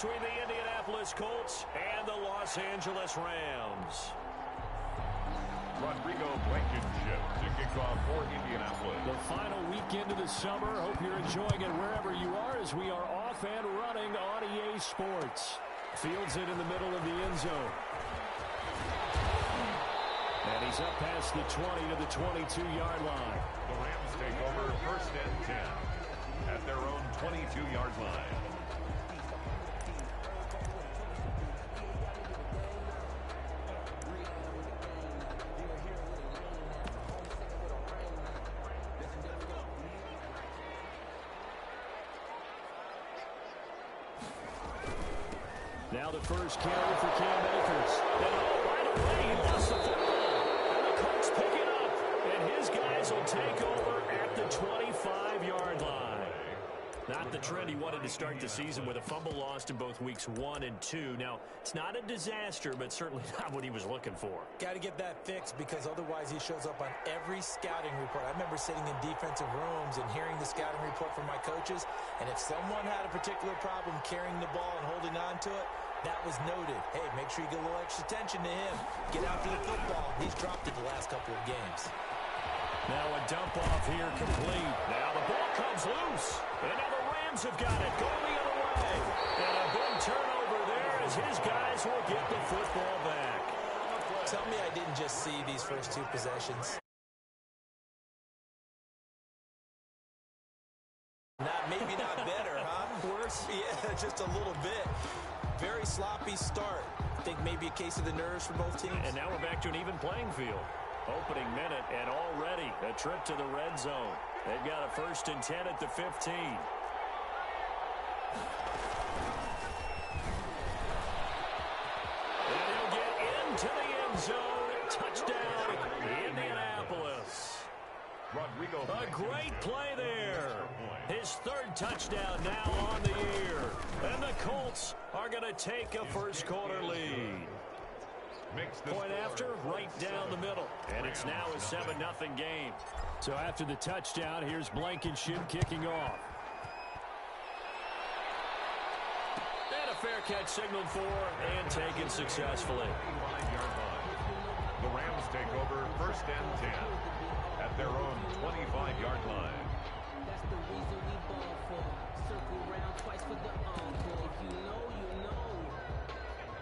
between the Indianapolis Colts and the Los Angeles Rams. Rodrigo Blankenship to kick off for Indianapolis. The final weekend of the summer. Hope you're enjoying it wherever you are as we are off and running on EA Sports. Fields it in the middle of the end zone. And he's up past the 20 to the 22-yard line. The Rams take over 1st and 10 at their own 22-yard line. Now the first carry for Cam Akers. And right away, he lost the football. And the Colts pick it up. And his guys will take over at the 25-yard line. Not the trend he wanted to start the season with a fumble lost in both weeks 1 and 2. Now, it's not a disaster, but certainly not what he was looking for. Got to get that fixed because otherwise he shows up on every scouting report. I remember sitting in defensive rooms and hearing the scouting report from my coaches, and if someone had a particular problem carrying the ball and holding on to it, that was noted. Hey, make sure you get a little extra attention to him. Get after the football. He's dropped it the last couple of games. Now a dump off here complete. Now the ball comes loose. And now the Rams have got it. Going the other way. And a big turnover there as his guys will get the football back. Tell me I didn't just see these first two possessions. Maybe not better, huh? Worse? Yeah, just a little bit. Very sloppy start. I think maybe a case of the nerves for both teams. And now we're back to an even playing field. Opening minute and already a trip to the red zone. They've got a 1st and 10 at the 15. And he'll get into the end zone. Touchdown, Indianapolis. Rodrigo. A great play there. His 3rd touchdown now on the year. And the Colts are going to take a first-quarter lead. Point after, right down the middle. And it's now a 7-0 game. So after the touchdown, here's Blankenship kicking off. And a fair catch signaled for and taken successfully. The Rams take over 1st and 10 at their own 25-yard line. That's the reason we ball for. Circle around twice for the encore. You know.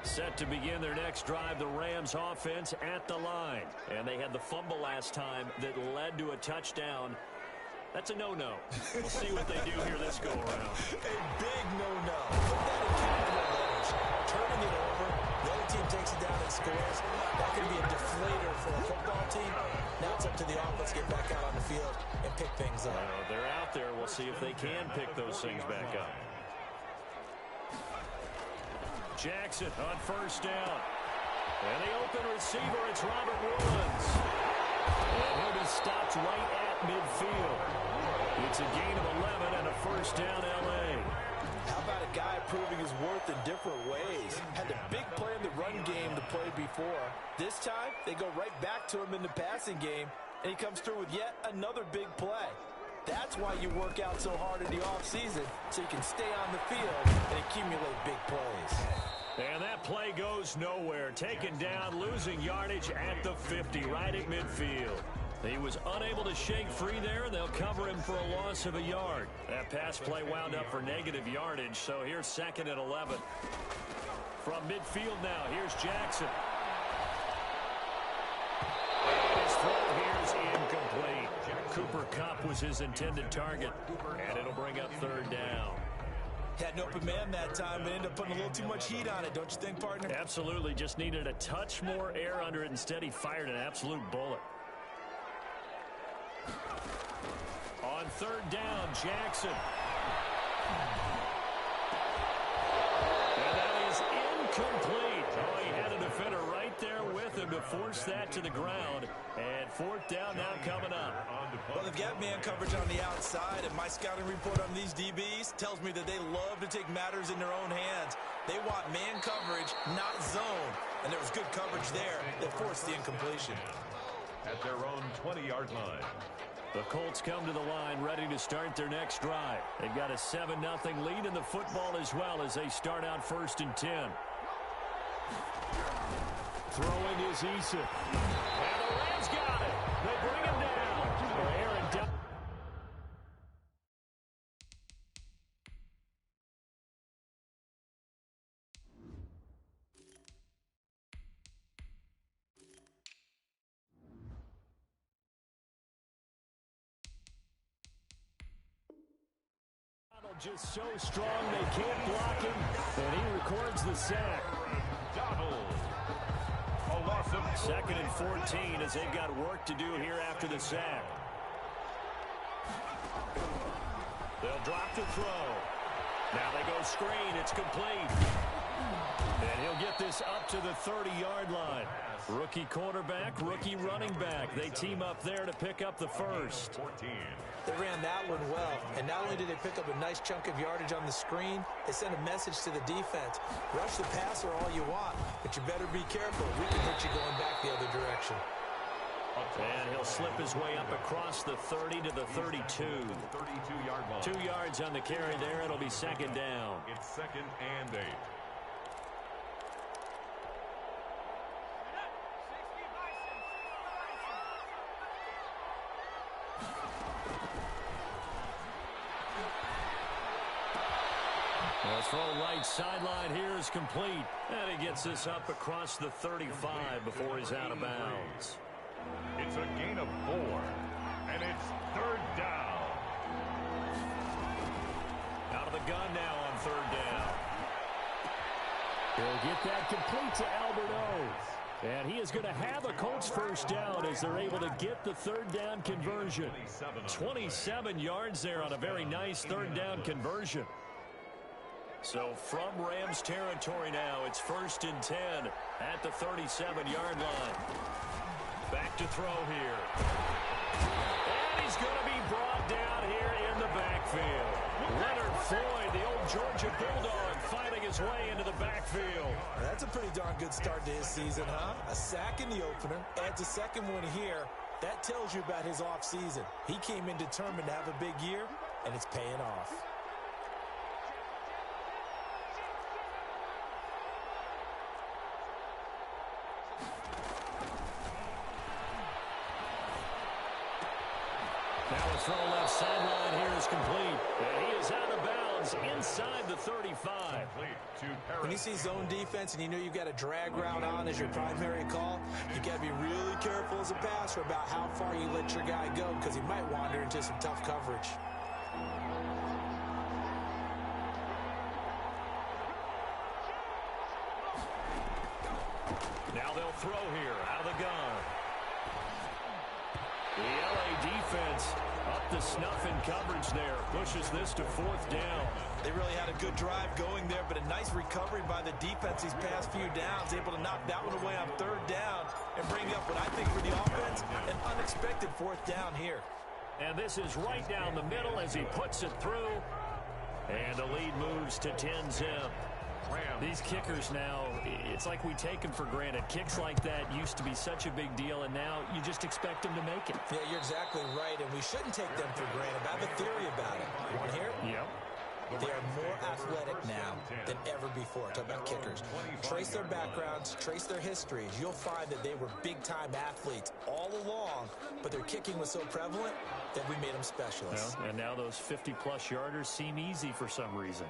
Set to begin their next drive, the Rams offense at the line. And they had the fumble last time that led to a touchdown. That's a no-no. We'll see what they do here this go-around. A big no-no. Put that in capital letters. Turning it over, the other team takes it down and scores. That can be a deflator for a football team. Now it's up to the offense to get back out on the field and pick things up. They're out there. We'll see if they can pick those things back up. Jackson on 1st down. And the open receiver, it's Robert Woods. And he'll be stopped right at midfield. It's a gain of 11 and a 1st down L.A. How about a guy proving his worth in different ways? Had a big play in the run game the play before. This time, they go right back to him in the passing game, and he comes through with yet another big play. That's why you work out so hard in the offseason, so you can stay on the field and accumulate big plays. And that play goes nowhere. Taken down, losing yardage at the 50, right at midfield. He was unable to shake free there, and they'll cover him for a loss of a yard. That pass play wound up for negative yardage, so here's 2nd and 11. From midfield now, here's Jackson. His throw here's incomplete. Cooper Kupp was his intended target, and it'll bring up 3rd down. Had an open man that time, but ended up putting a little too much heat on it, don't you think, partner? Absolutely, just needed a touch more air under it. Instead, he fired an absolute bullet. On 3rd down, Jackson. And that is incomplete. Oh, he had a defender right there with him to force that to the ground. And 4th down now coming up. Well, they've got man coverage on the outside, and my scouting report on these DBs tells me that they love to take matters in their own hands. They want man coverage, not zone. And there was good coverage there that forced the incompletion. At their own 20-yard line. The Colts come to the line ready to start their next drive. They've got a 7-0 lead in the football as well as they start out 1st and 10. Throwing is Eason. And the Rams got it. They bring him down. Aaron Donald. Just so strong they can't block him, and he records the sack. Donald. A loss of 2nd and 14 as they've got work to do here after the sack. They'll drop to throw. Now they go screen. It's complete. And he'll get this up to the 30-yard line. Rookie quarterback, rookie running back. They team up there to pick up the first. 14. They ran that one well, and not only did they pick up a nice chunk of yardage on the screen, they sent a message to the defense. Rush the passer all you want, but you better be careful. We can hit you going back the other direction. And he'll slip his way up across the 30 to the 32. 32-yard line. 2 yards on the carry there. It'll be 2nd down. It's 2nd and 8. The throw right sideline here is complete. And he gets this up across the 35 before he's out of bounds. It's a gain of 4, and it's 3rd down. Out of the gun now on 3rd down. He'll get that complete to Albert O. And he is going to have a Colts first down as they're able to get the 3rd down conversion. 27 yards there on a very nice 3rd down conversion. So from Rams territory now, it's 1st and 10 at the 37-yard line. Back to throw here. And he's going to be brought down here in the backfield. Leonard Floyd, the old Georgia Bulldog, fighting his way into the backfield. That's a pretty darn good start to his season, huh? A sack in the opener, adds a second one here. That tells you about his offseason. He came in determined to have a big year, and it's paying off. Now a throw left sideline here is complete. And he is out of bounds inside the 35. When you see zone defense and you know you've got a drag route on as your primary call, you got to be really careful as a passer about how far you let your guy go because he might wander into some tough coverage. Now they'll throw here out of the gun. The LA defense up to snuff in coverage there. Pushes this to 4th down. They really had a good drive going there, but a nice recovery by the defense these past few downs. Able to knock that one away on 3rd down and bring up what I think for the offense, an unexpected 4th down here. And this is right down the middle as he puts it through. And the lead moves to 10-zip. These kickers now, it's like we take them for granted. Kicks like that used to be such a big deal, and now you just expect them to make it. Yeah, you're exactly right, and we shouldn't take them for granted. I have a theory about it. You want to hear it? Yep. They are more athletic now than ever before. Talk about kickers. Trace their backgrounds, trace their histories. You'll find that they were big-time athletes all along, but their kicking was so prevalent that we made them specialists. Yeah, and now those 50-plus yarders seem easy for some reason.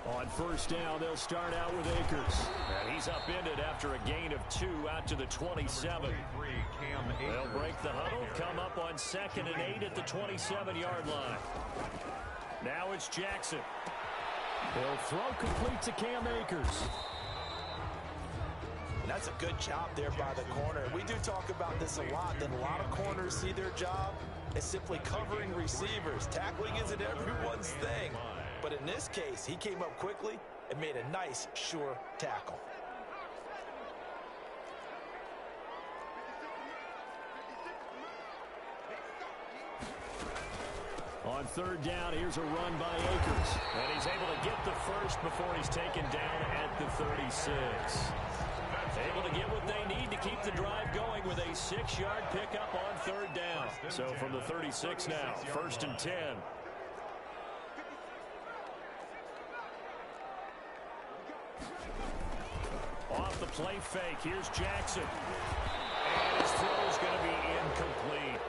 On 1st down, they'll start out with Akers. And he's upended after a gain of 2 out to the 27. They'll break the huddle, come up on 2nd and 8 at the 27-yard line. Now it's Jackson. He'll throw complete to Cam Akers. And that's a good job there by the corner. We do talk about this a lot, that a lot of corners see their job as simply covering receivers. Tackling isn't everyone's thing. But in this case, he came up quickly and made a nice, sure tackle. On 3rd down, here's a run by Akers. And he's able to get the first before he's taken down at the 36. Able to get what they need to keep the drive going with a 6-yard pickup on third down. So from the 36 now, 1st and 10. Off the play fake, here's Jackson. And his throw is going to be incomplete.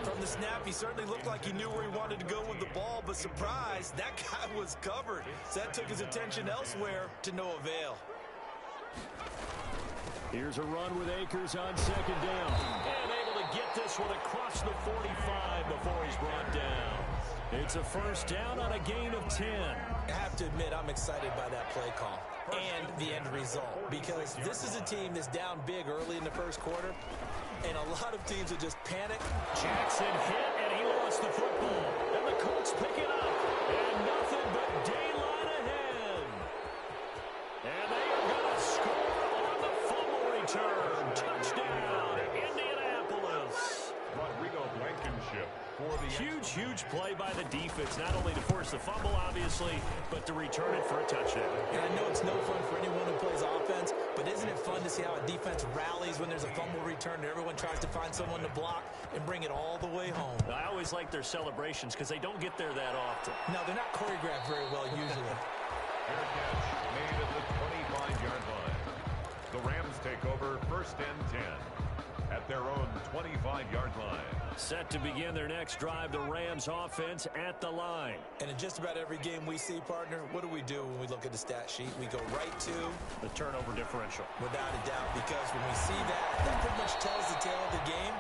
From the snap, he certainly looked like he knew where he wanted to go with the ball, but surprise, that guy was covered. So that took his attention elsewhere to no avail. Here's a run with Akers on 2nd down. And able to get this one across the 45 before he's brought down. It's a 1st down on a gain of 10. I have to admit, I'm excited by that play call and the end result, because this is a team that's down big early in the 1st quarter, and a lot of teams will just panic. Jackson hit, and he lost the football. And the Colts pick it up. And nothing but daylight ahead. And they are going to score on the fumble return. Touchdown, Indianapolis. Rodrigo Blankenship for the Huge play by the defense, not only to force the fumble, obviously, but to return it for a touchdown. And I know it's no fun for anyone who plays offense, but isn't it fun to see how a defense rallies when there's a fumble return and everyone tries to find someone to block and bring it all the way home? I always like their celebrations because they don't get there that often. No, they're not choreographed very well usually. fair catch made at the 25-yard line. The Rams take over 1st and 10 at their own 25-yard line. Set to begin their next drive, the Rams offense at the line. And in just about every game we see, partner, what do we do when we look at the stat sheet? We go right to The turnover differential. without a doubt, because when we see that, that pretty much tells the tale of the game.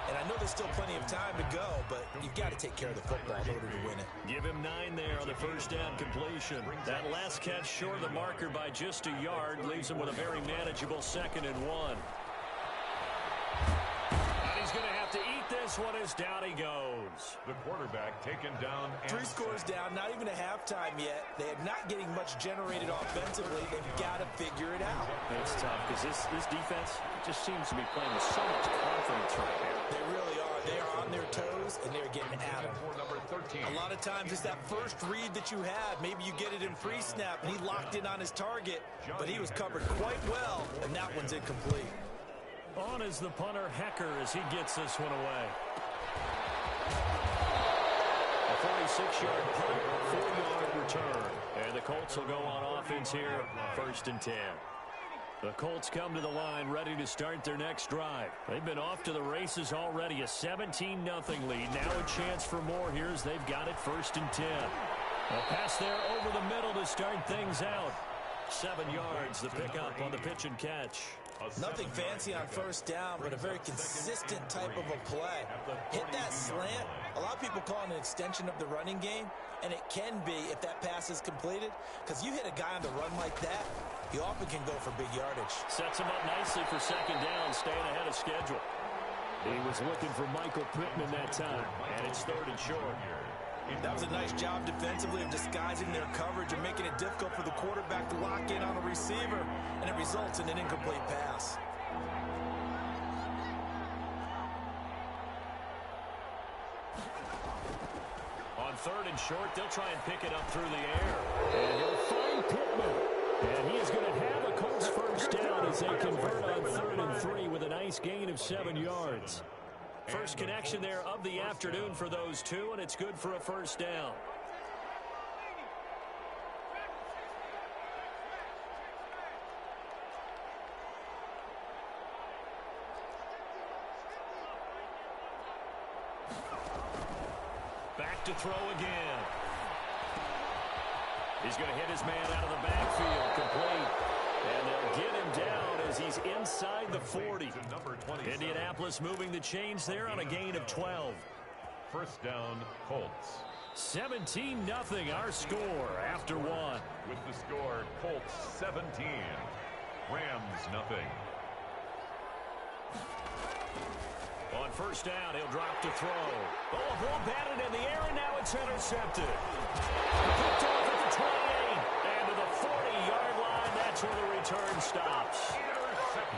And I know there's still plenty of time to go, but you've got to take care of the football in order to win it. Give him 9 there on the 1st down completion. That last catch short of the marker by just a yard leaves him with a very manageable 2nd and 1. He's going to have to eat this one as down he goes. The quarterback taken down. 3 scores down, not even a halftime yet. They are not getting much generated offensively. They've got to figure it out. It's tough because this defense just seems to be playing with so much confidence right now. They really are. They are on their toes, and they're getting at them. For number 13. A lot of times it's that first read that you have. Maybe you get it in pre-snap, and he locked in on his target, but he was covered quite well, and that one's incomplete. On is the punter, Hecker, as he gets this one away. A 46-yard punt, 4-yard return. And the Colts will go on offense here, 1st and 10. The Colts come to the line ready to start their next drive. They've been off to the races already, a 17-0 lead. Now a chance for more here as they've got it 1st and 10. A pass there over the middle to start things out. 7 yards, the pickup on the pitch and catch. Nothing fancy on 1st down, but a very consistent type of a play. Hit that slant. A lot of people call it an extension of the running game, and it can be if that pass is completed, because you hit a guy on the run like that, he often can go for big yardage. Sets him up nicely for 2nd down, staying ahead of schedule. He was looking for Michael Pittman that time, and it's 3rd and short. That was a nice job defensively of disguising their coverage and making it difficult for the quarterback to lock in on a receiver, and it results in an incomplete pass. On 3rd and short, they'll try and pick it up through the air. And he'll find Pittman. And he is going to have a Colts 1st down as they convert on 3rd and 3 with a nice gain of 7 yards. First connection there of the afternoon for those two, and it's good for a 1st down. Back to throw again. He's going to hit his man out of the backfield, complete. And they'll get him down as he's inside the 40. Indianapolis moving the chains there on a gain of 12. 1st down, Colts. 17-0 our score after 1. With the score, Colts 17, Rams nothing. On 1st down, he'll drop to throw. Oh, a ball batted in the air, and now it's intercepted. Picked off at the 28, and to the 40-yard line, that's where the return stops.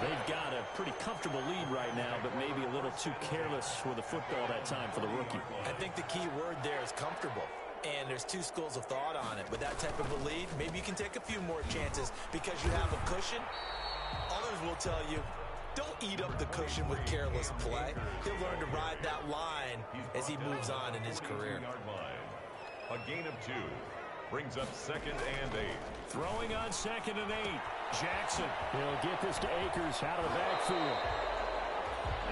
They've got a pretty comfortable lead right now, but maybe a little too careless with the football that time for the rookie. I think the key word there is comfortable. And there's 2 schools of thought on it. With that type of a lead, maybe you can take a few more chances because you have a cushion. Other Others will tell you, don't eat up the cushion with careless play. He'll learn to ride that line as he moves on in his career. A gain of 2 brings up 2nd and 8. Throwing on 2nd and 8. Jackson. He'll get this to Akers out of the backfield.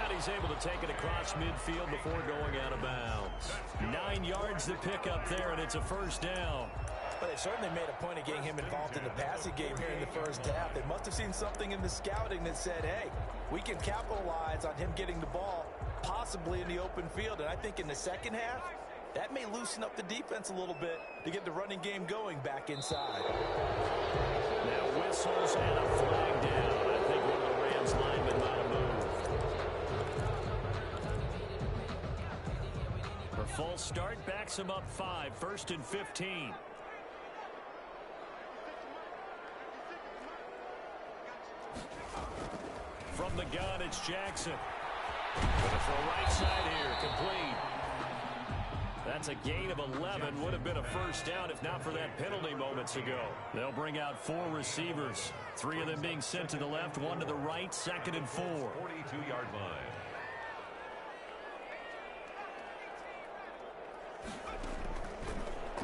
And he's able to take it across midfield before going out of bounds. 9 yards to pick up there, and it's a first down. But they certainly made a point of getting him involved in the passing game here in the first half. They must have seen something in the scouting that said, hey, we can capitalize on him getting the ball, possibly in the open field. And I think in the second half, that may loosen up the defense a little bit to get the running game going back inside. Now whistles and a flag down. I think one of the Rams linemen might have moved. The false start backs him up 5. 1st and 15. From the gun, it's Jackson. Gonna throw right side here, complete. That's a gain of 11. Would have been a first down if not for that penalty moments ago. They'll bring out 4 receivers. 3 of them being sent to the left, 1 to the right, 2nd and 4. 42-yard line.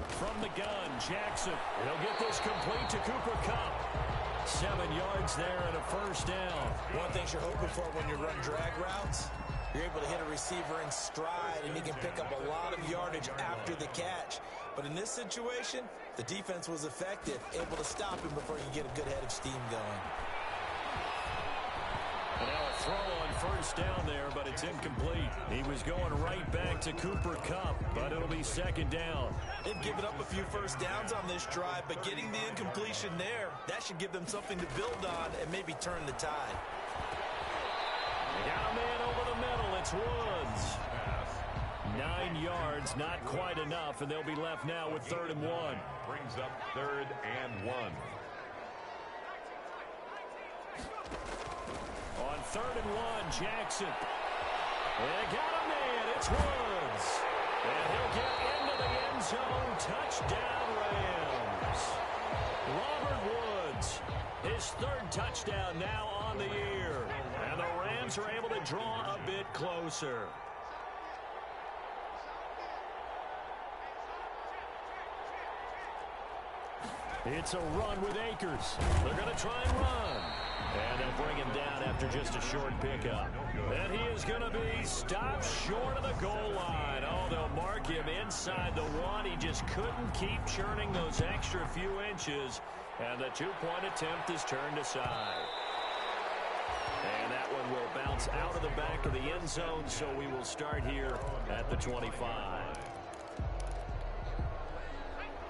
From the gun, Jackson. He'll get this complete to Cooper Kupp. 7 yards there and a first down. One thing you're hoping for when you run drag routes, you're able to hit a receiver in stride, and he can pick up a lot of yardage after the catch. But in this situation, the defense was effective, able to stop him before you get a good head of steam going. And now a throw on first down there, but it's incomplete. He was going right back to Cooper Kupp, but it'll be 2nd down. They've given up a few first downs on this drive, but getting the incompletion there, that should give them something to build on and maybe turn the tide. They got a man over the middle. It's Woods. 9 yards, not quite enough, and they'll be left now with 3rd and 1. Brings up 3rd and 1. On 3rd and 1, Jackson. They got a man. It's Woods. And he'll get into the end zone. Touchdown, Rams. Robert Woods, his 3rd touchdown now on the year. And the Rams are able to draw a bit closer. It's a run with Akers. They're going to try and run. And they'll bring him down after just a short pickup. And he is going to be stopped short of the goal line. Oh, they'll mark him inside the 1. He just couldn't keep churning those extra few inches. And the 2-point attempt is turned aside. And that one will bounce out of the back of the end zone, so we will start here at the 25.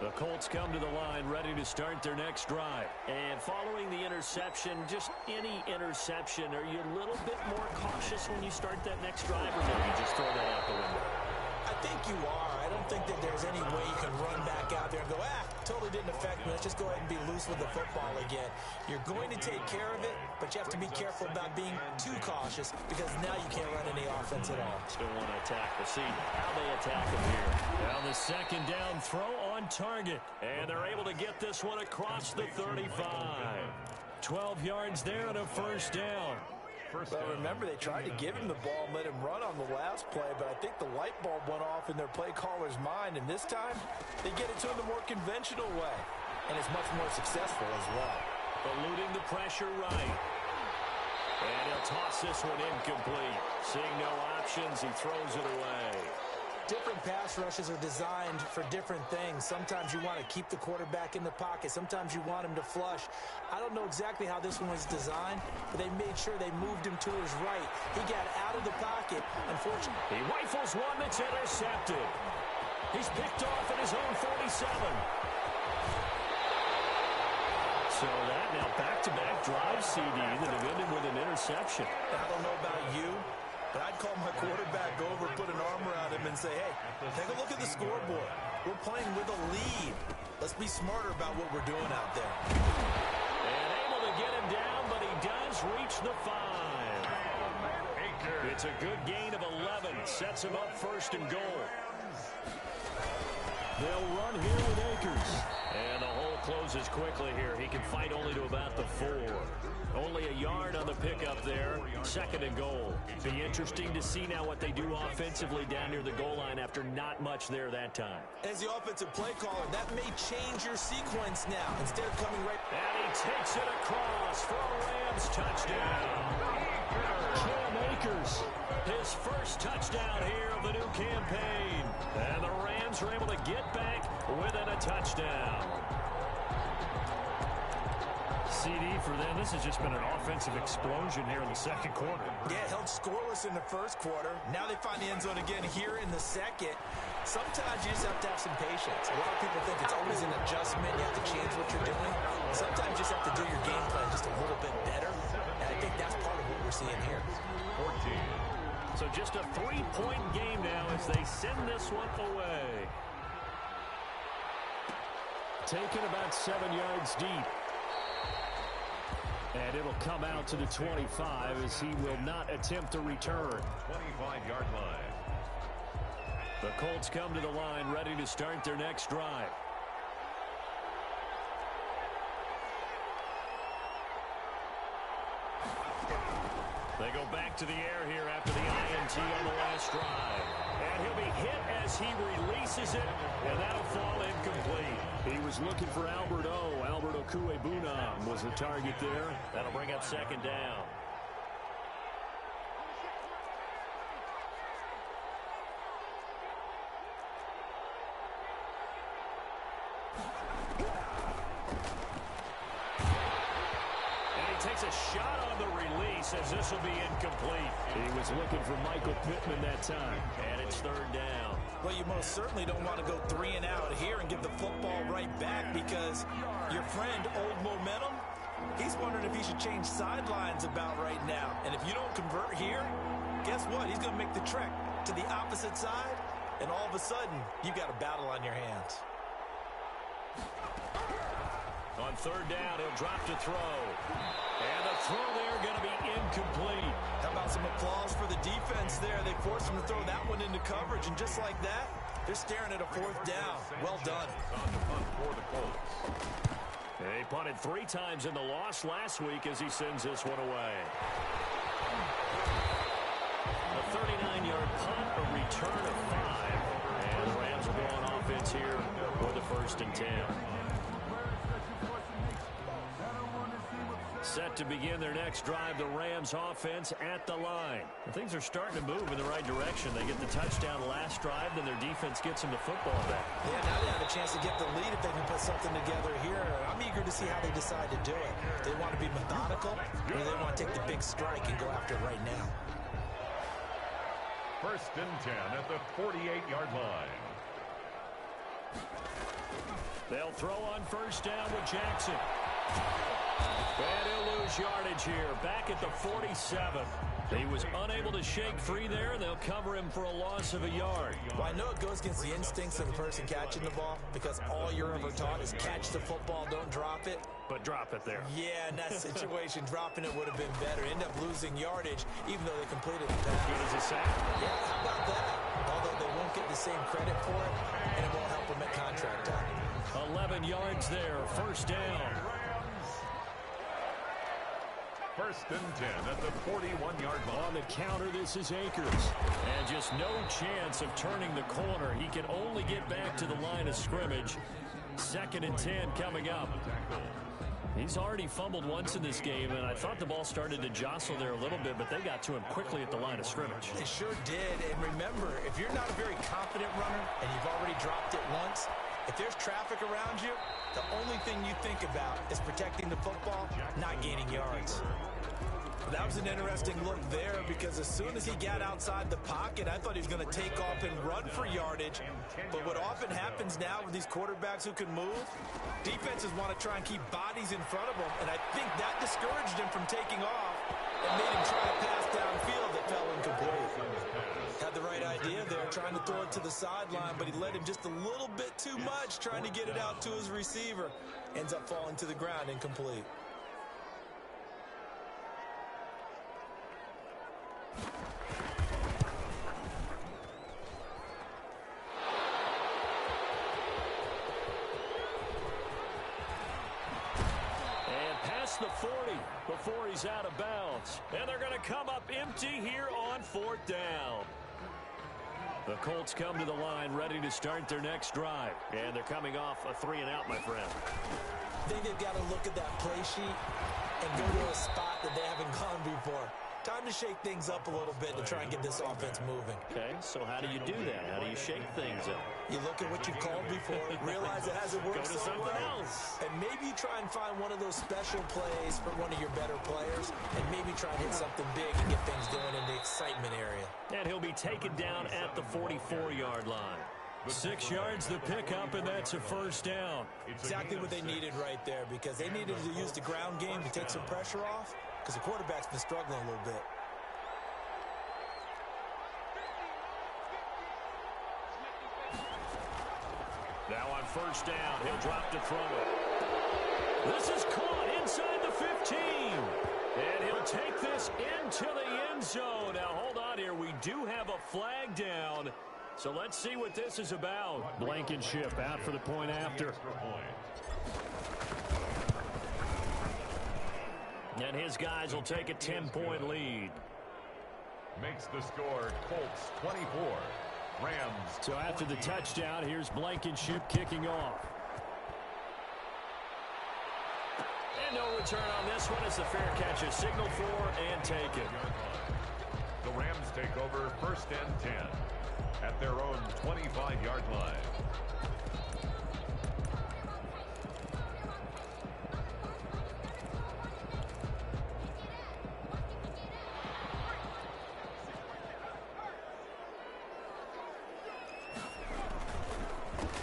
The Colts come to the line ready to start their next drive. And following the interception, just any interception, are you a little bit more cautious when you start that next drive, or maybe just throw that out the window? I think you are. I don't think that there's any way you can run back out there and go, totally didn't affect me. Let's just go ahead and be loose with the football again. You're going to take care of it, but you have to be careful about being too cautious because now you can't run any offense at all. Still want to attack. We'll see how they attack him here. Now the 2nd down throw on target. And they're able to get this one across the 35. 12 yards there and a first down. Well, remember, they tried to give him the ball and let him run on the last play, but I think the light bulb went off in their play caller's mind, and this time they get it to him the more conventional way, and it's much more successful as well. Eluding the pressure right. And he'll toss this one incomplete. Seeing no options, he throws it away. Different pass rushes are designed for different things. Sometimes you want to keep the quarterback in the pocket. Sometimes you want him to flush. I don't know exactly how this one was designed, but they made sure they moved him to his right. He got out of the pocket. Unfortunately, he rifles one that's intercepted. He's picked off at his own 47. So that now back-to-back drive CD that have ended with an interception. I don't know about you, but I'd call my quarterback over, put an arm around him, and say, hey, take a look at the scoreboard. We're playing with a lead. Let's be smarter about what we're doing out there. And able to get him down, but he does reach the 5. It's a good gain of 11. Sets him up 1st and goal. They'll run here with Akers. And the whole closes quickly here. He can fight only to about the 4. Only a yard on the pickup there. 2nd and goal. Be interesting to see now what they do offensively down near the goal line after not much there that time. As the offensive play caller, that may change your sequence now. Instead of coming right... And he takes it across for a Rams touchdown. Cam Akers, his first touchdown here of the new campaign. And the Rams are able to get back within a touchdown. CD for them. This has just been an offensive explosion here in the second quarter. Yeah, held scoreless in the first quarter. Now they find the end zone again here in the second. Sometimes you just have to have some patience. A lot of people think it's always an adjustment. You have to change what you're doing. Sometimes you just have to do your game plan just a little bit better. And I think that's part of what we're seeing here. 14. So just a 3-point game now as they send this one away. Taken about 7 yards deep. And it'll come out to the 25 as he will not attempt to return. 25-yard line. The Colts come to the line ready to start their next drive. They go back to the air here after the INT on the last drive. And he'll be hit as he releases it, and that'll fall incomplete. He was looking for Albert O. Albert Okuebunam was the target there. That'll bring up 2nd down. Takes a shot on the release as this will be incomplete. He was looking for Michael Pittman that time. And it's 3rd down. Well, you most certainly don't want to go 3 and out here and give the football right back because your friend, Old Momentum, he's wondering if he should change sidelines about right now. And if you don't convert here, guess what? He's going to make the trek to the opposite side, and all of a sudden, you've got a battle on your hands. On 3rd down, he'll drop to throw. And the throw there going to be incomplete. How about some applause for the defense there? They forced him to throw that one into coverage, and just like that, they're staring at a 4th down. Well done. They punted 3 times in the loss last week as he sends this one away. A 39-yard punt, a return of 5. And the Rams will go on offense here for the 1st and 10. Set to begin their next drive, the Rams offense at the line. Things are starting to move in the right direction. They get the touchdown last drive, then their defense gets them the football back. Yeah, now they have a chance to get the lead if they can put something together here. I'm eager to see how they decide to do it. They want to be methodical, or they want to take the big strike and go after it right now. 1st and 10 at the 48-yard line. They'll throw on 1st down with Jackson. And he'll lose yardage here, back at the 47. He was unable to shake free there, and they'll cover him for a loss of a yard. Well, I know it goes against the instincts of the person catching the ball because all you're ever taught is catch the football, don't drop it. But drop it there. Yeah, in that situation, dropping it would have been better. End up losing yardage, even though they completed the pass. Good as a sack. Yeah, how about that? Although they won't get the same credit for it, and it won't help them at contract time. 11 yards there, 1st down. 1st and 10 at the 41-yard line. On the counter, this is Akers. And just no chance of turning the corner. He can only get back to the line of scrimmage. 2nd and 10 coming up. He's already fumbled once in this game, and I thought the ball started to jostle there a little bit, but they got to him quickly at the line of scrimmage. They sure did. And remember, if you're not a very confident runner and you've already dropped it once, if there's traffic around you, the only thing you think about is protecting the football, not gaining yards. That was an interesting look there because as soon as he got outside the pocket, I thought he was going to take off and run for yardage. But what often happens now with these quarterbacks who can move, defenses want to try and keep bodies in front of them, and I think that discouraged him from taking off and made him try to pass downfield that fell incomplete. Had the right idea there, trying to throw it to the sideline, but he let him just a little bit too much, trying to get it out to his receiver. Ends up falling to the ground incomplete. past the 40 before he's out of bounds. And they're going to come up empty here on 4th down. The Colts come to the line ready to start their next drive. And they're coming off a 3-and-out, my friend. I think they've got to look at that play sheet and go to a spot that they haven't gone before. Time to shake things up a little bit to try and get this offense moving. Okay, so how do you do that? How do you shake things up? You look at what you've called before, realize it hasn't worked Go to so something well, else. and maybe you try and find one of those special plays for one of your better players, and maybe try and hit something big and get things going in the excitement area. And he'll be taken down at the 44-yard line. 6 yards the pickup, and that's a 1st down. Exactly what they needed right there, because they needed to use the ground game to take some pressure off, because the quarterback's been struggling a little bit. Now on 1st down, he'll drop to throw it. This is caught inside the 15. And he'll take this into the end zone. Now, hold on here. We do have a flag down. So let's see what this is about. Blankenship out for the point after. And his guys will take a 10-point lead. Makes the score Colts 24. Rams. So after the touchdown, here's Blankenship kicking off. And no return on this one as the fair catch is signaled for and taken. The Rams take over 1st and 10 at their own 25-yard line.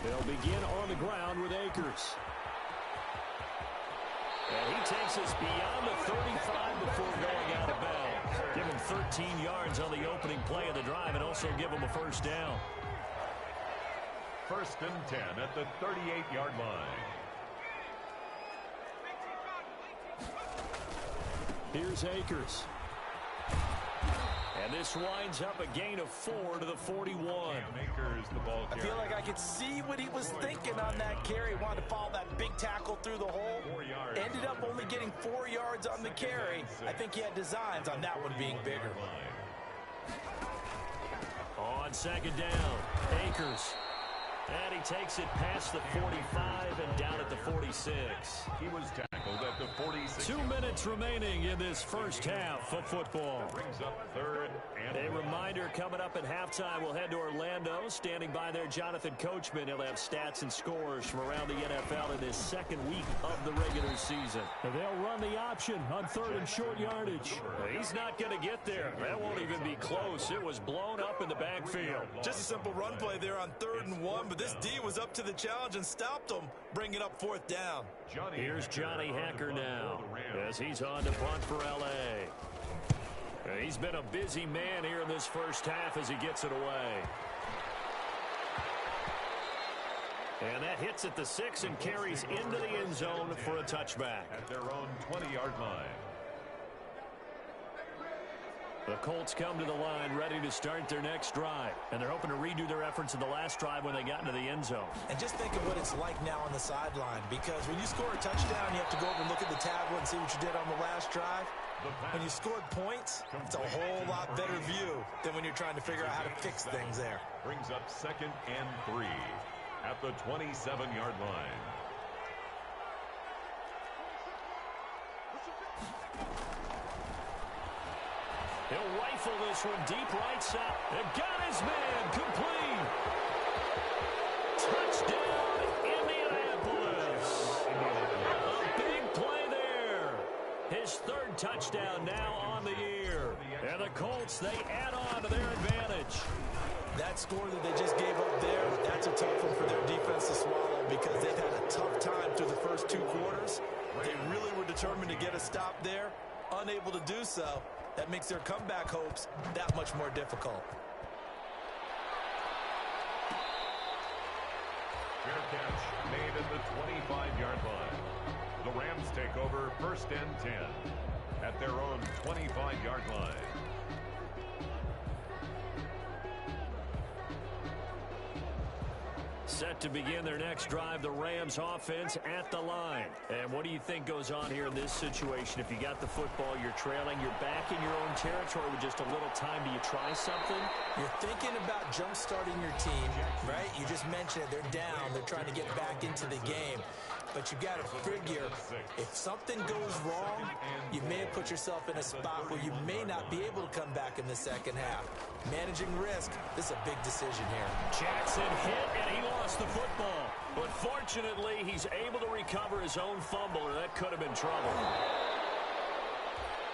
They'll begin on the ground with Akers. And he takes us beyond the 35 before going out of bounds. Give him 13 yards on the opening play of the drive and also give him a 1st down. 1st and 10 at the 38-yard line. Here's Akers. And this winds up a gain of 4 to the 41. Akers, the ball I feel like I could see what he was thinking on that carry. Wanted to follow that big tackle through the hole. Ended up only getting 4 yards on the carry. I think he had designs on that one being bigger. On 2nd down, Akers. And he takes it past the 45 and down at the 46. He was tackled at the 46. 2 minutes remaining in this 1st half of football. Brings up 3rd and A reminder coming up at halftime, we'll head to Orlando. Standing by there, Jonathan Coachman. He'll have stats and scores from around the NFL in this 2nd week of the regular season. And they'll run the option on 3rd and short yardage. He's not going to get there. That won't even be close. It was blown up in the backfield. Just a simple run play there on 3rd and 1, but this D was up to the challenge and stopped him, bringing up 4th down. Here's Johnny Hacker now as he's on to punt for L.A. He's been a busy man here in this 1st half as he gets it away. And that hits at the 6 and carries into the end zone for a touchback. At their own 20-yard line. The Colts come to the line ready to start their next drive. And they're hoping to redo their efforts in the last drive when they got into the end zone. And just think of what it's like now on the sideline, because when you score a touchdown, you have to go over and look at the tablet and see what you did on the last drive. When you scored points, it's a whole lot better view than when you're trying to figure out how to fix things there. Brings up 2nd and 3 at the 27-yard line. He'll rifle this one deep right side. And got his man complete. Touchdown, Indianapolis. A big play there. His 3rd touchdown now on the year. And the Colts, they add on to their advantage. That score that they just gave up there, that's a tough one for their defense to swallow, because they've had a tough time through the first 2 quarters. They really were determined to get a stop there, unable to do so. That makes their comeback hopes that much more difficult. Fair catch made at the 25-yard line. The Rams take over 1st and 10 at their own 25-yard line. Set to begin their next drive, the Rams offense at the line. And what do you think goes on here in this situation? If you got the football, you're trailing, you're back in your own territory with just a little time. Do you try something? You're thinking about jump-starting your team, right? You just mentioned it. They're down. They're trying to get back into the game. But you've got to figure, if something goes wrong, you may have put yourself in a spot where you may not be able to come back in the second half. Managing risk, this is a big decision here. Jackson hit, and he lost the football. But fortunately, he's able to recover his own fumble, or that could have been trouble.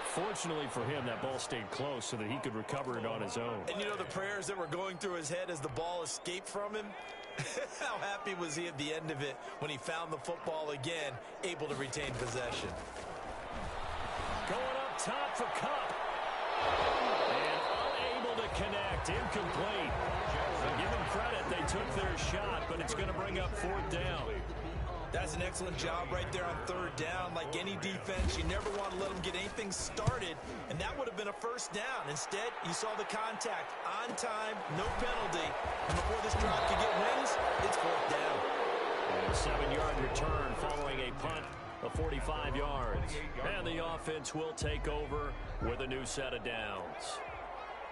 Fortunately for him, that ball stayed close so that he could recover it on his own. And you know the prayers that were going through his head as the ball escaped from him? How happy was he at the end of it when he found the football again, able to retain possession? Going up top for Kupp. And unable to connect. Incomplete. Give them credit. They took their shot, but it's going to bring up fourth down. That's an excellent job right there on third down. Like any defense, you never want to let them get anything started, and that would have been a first down. Instead, you saw the contact on time, no penalty. And before this drive could get wings, it's fourth down. And a 7-yard return following a punt of 45 yards. And the offense will take over with a new set of downs.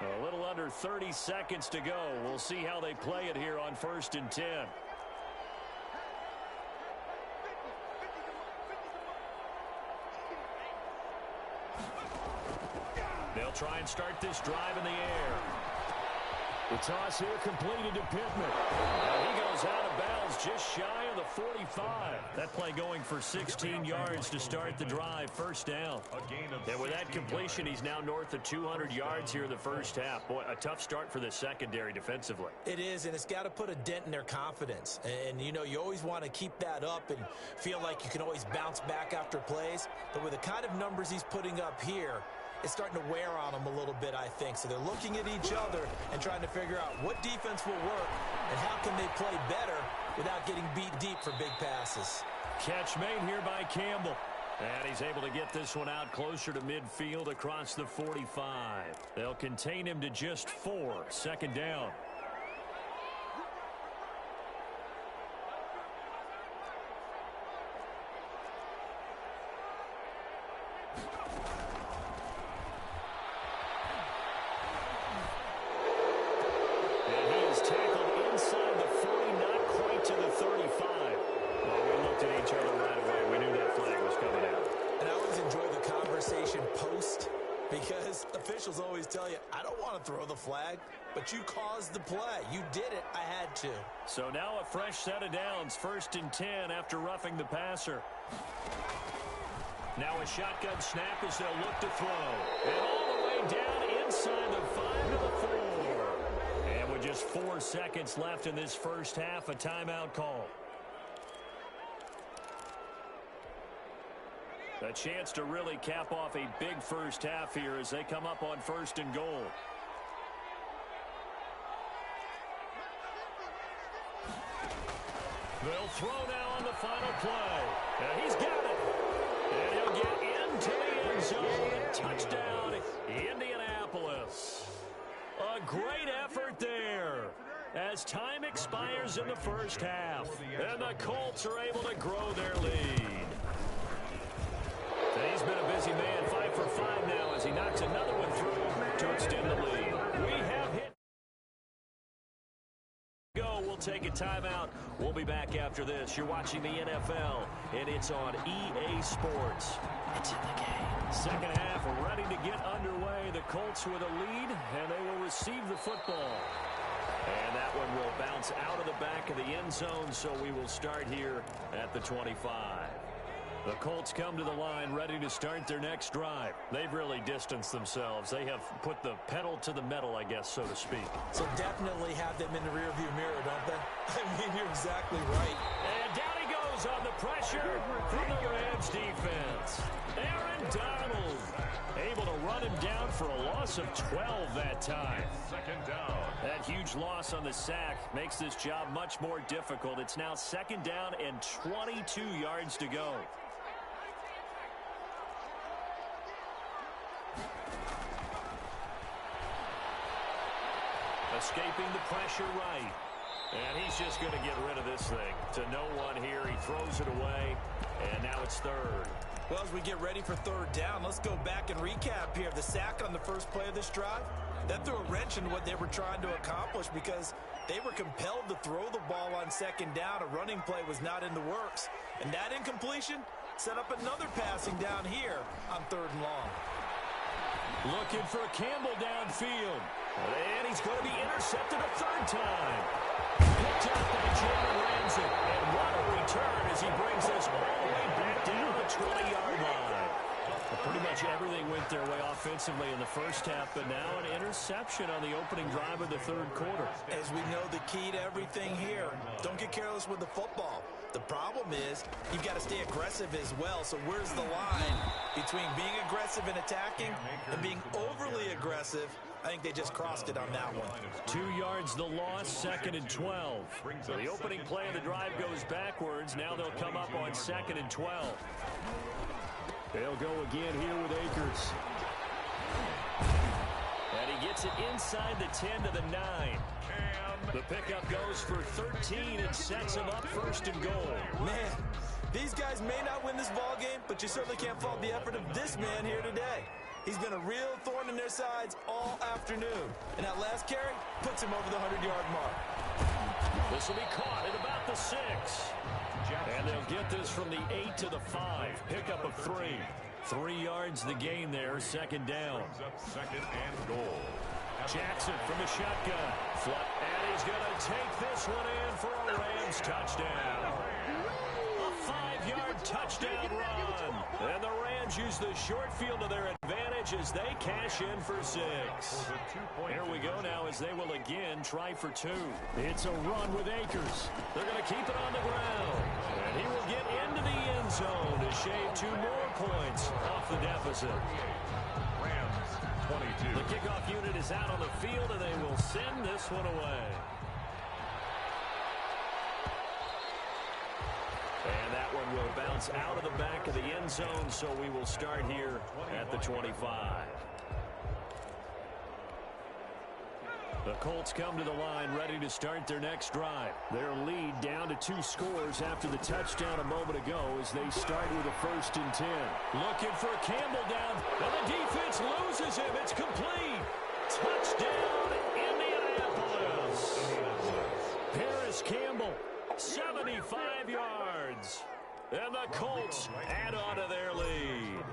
A little under 30 seconds to go. We'll see how they play it here on 1st and 10. They'll try and start this drive in the air. The toss here completed to Pittman. And he goes out of bounds just shy of the 45. That play going for 16 yards to start the drive. First down. And with that completion, he's now north of 200 yards here in the first half. Boy, a tough start for the secondary defensively. It is, and it's got to put a dent in their confidence. And, you know, you always want to keep that up and feel like you can always bounce back after plays. But with the kind of numbers he's putting up here, it's starting to wear on them a little bit, I think. So they're looking at each other and trying to figure out what defense will work and how can they play better without getting beat deep for big passes. Catch made here by Campbell. And he's able to get this one out closer to midfield across the 45. They'll contain him to just 4. Second down. Officials always tell you, I don't want to throw the flag, but you caused the play. You did it. I had to. So now a fresh set of downs. 1st and 10 after roughing the passer. Now a shotgun snap as they'll look to throw. And all the way down inside the 5 to the 4. And with just 4 seconds left in this first half, a timeout call. A chance to really cap off a big first half here as they come up on 1st and goal. They'll throw now on the final play. And he's got it. And he'll get into the end zone. Touchdown, Indianapolis. A great effort there as time expires in the first half. And the Colts are able to grow their lead. He's been a busy man, 5 for 5 now as he knocks another one through to extend the lead. We have hit. Go. We'll take a timeout. We'll be back after this. You're watching the NFL, and it's on EA Sports. It's in the game. Second half ready to get underway. The Colts with a lead, and they will receive the football. And that one will bounce out of the back of the end zone, so we will start here at the 25. The Colts come to the line ready to start their next drive. They've really distanced themselves. They have put the pedal to the metal, I guess, so to speak. So definitely have them in the rearview mirror, don't they? I mean, you're exactly right. And down he goes on the pressure from the Rams defense. Aaron Donald able to run him down for a loss of 12 that time. Second down. That huge loss on the sack makes this job much more difficult. It's now second down and 22 yards to go. Escaping the pressure right. And he's just going to get rid of this thing. To no one here. He throws it away. And now it's third. Well, as we get ready for third down, let's go back and recap here. The sack on the first play of this drive, that threw a wrench in what they were trying to accomplish because they were compelled to throw the ball on second down. A running play was not in the works. And that incompletion set up another passing down here on third and long. Looking for Campbell downfield. And he's going to be intercepted a third time. Picked up by Jalen Ramsey. And what a return as he brings this all the way back down the 20-yard line. Well, pretty much everything went their way offensively in the first half, but now an interception on the opening drive of the third quarter. As we know, the key to everything here, don't get careless with the football. The problem is you've got to stay aggressive as well. So where's the line between being aggressive and attacking and being overly aggressive? I think they just crossed it on that one. 2 yards the loss, second and 12. So the opening play of the drive goes backwards. Now they'll come up on second and 12. They'll go again here with Akers. And he gets it inside the 10 to the 9. The pickup goes for 13 and sets him up first and goal. Man, these guys may not win this ball game, but you certainly can't fault the effort of this man here today. He's been a real thorn in their sides all afternoon. And that last carry puts him over the 100-yard mark. This will be caught at about the 6. And they'll get this from the 8 to the 5. Pickup of 3. 3 yards the gain there, second down. Second and goal. Jackson from the shotgun. And he's going to take this one in for a Rams touchdown. A 5-yard touchdown run. And the Rams use the short field to their advantage as they cash in for 6. Here we go now as they will again try for 2. It's a run with Akers. They're going to keep it on the ground. And he will get into the end zone to shave 2 more points off the deficit. Rams 22. The kickoff unit is out on the field, and they will send this one away. And that one will bounce out of the back of the end zone, so we will start here at the 25. The Colts come to the line ready to start their next drive. Their lead down to 2 scores after the touchdown a moment ago as they start with a 1st and 10. Looking for Campbell down, and the defense loses him. It's complete. Touchdown, Indianapolis. Paris Campbell, 75 yards. And the Colts add on to their lead.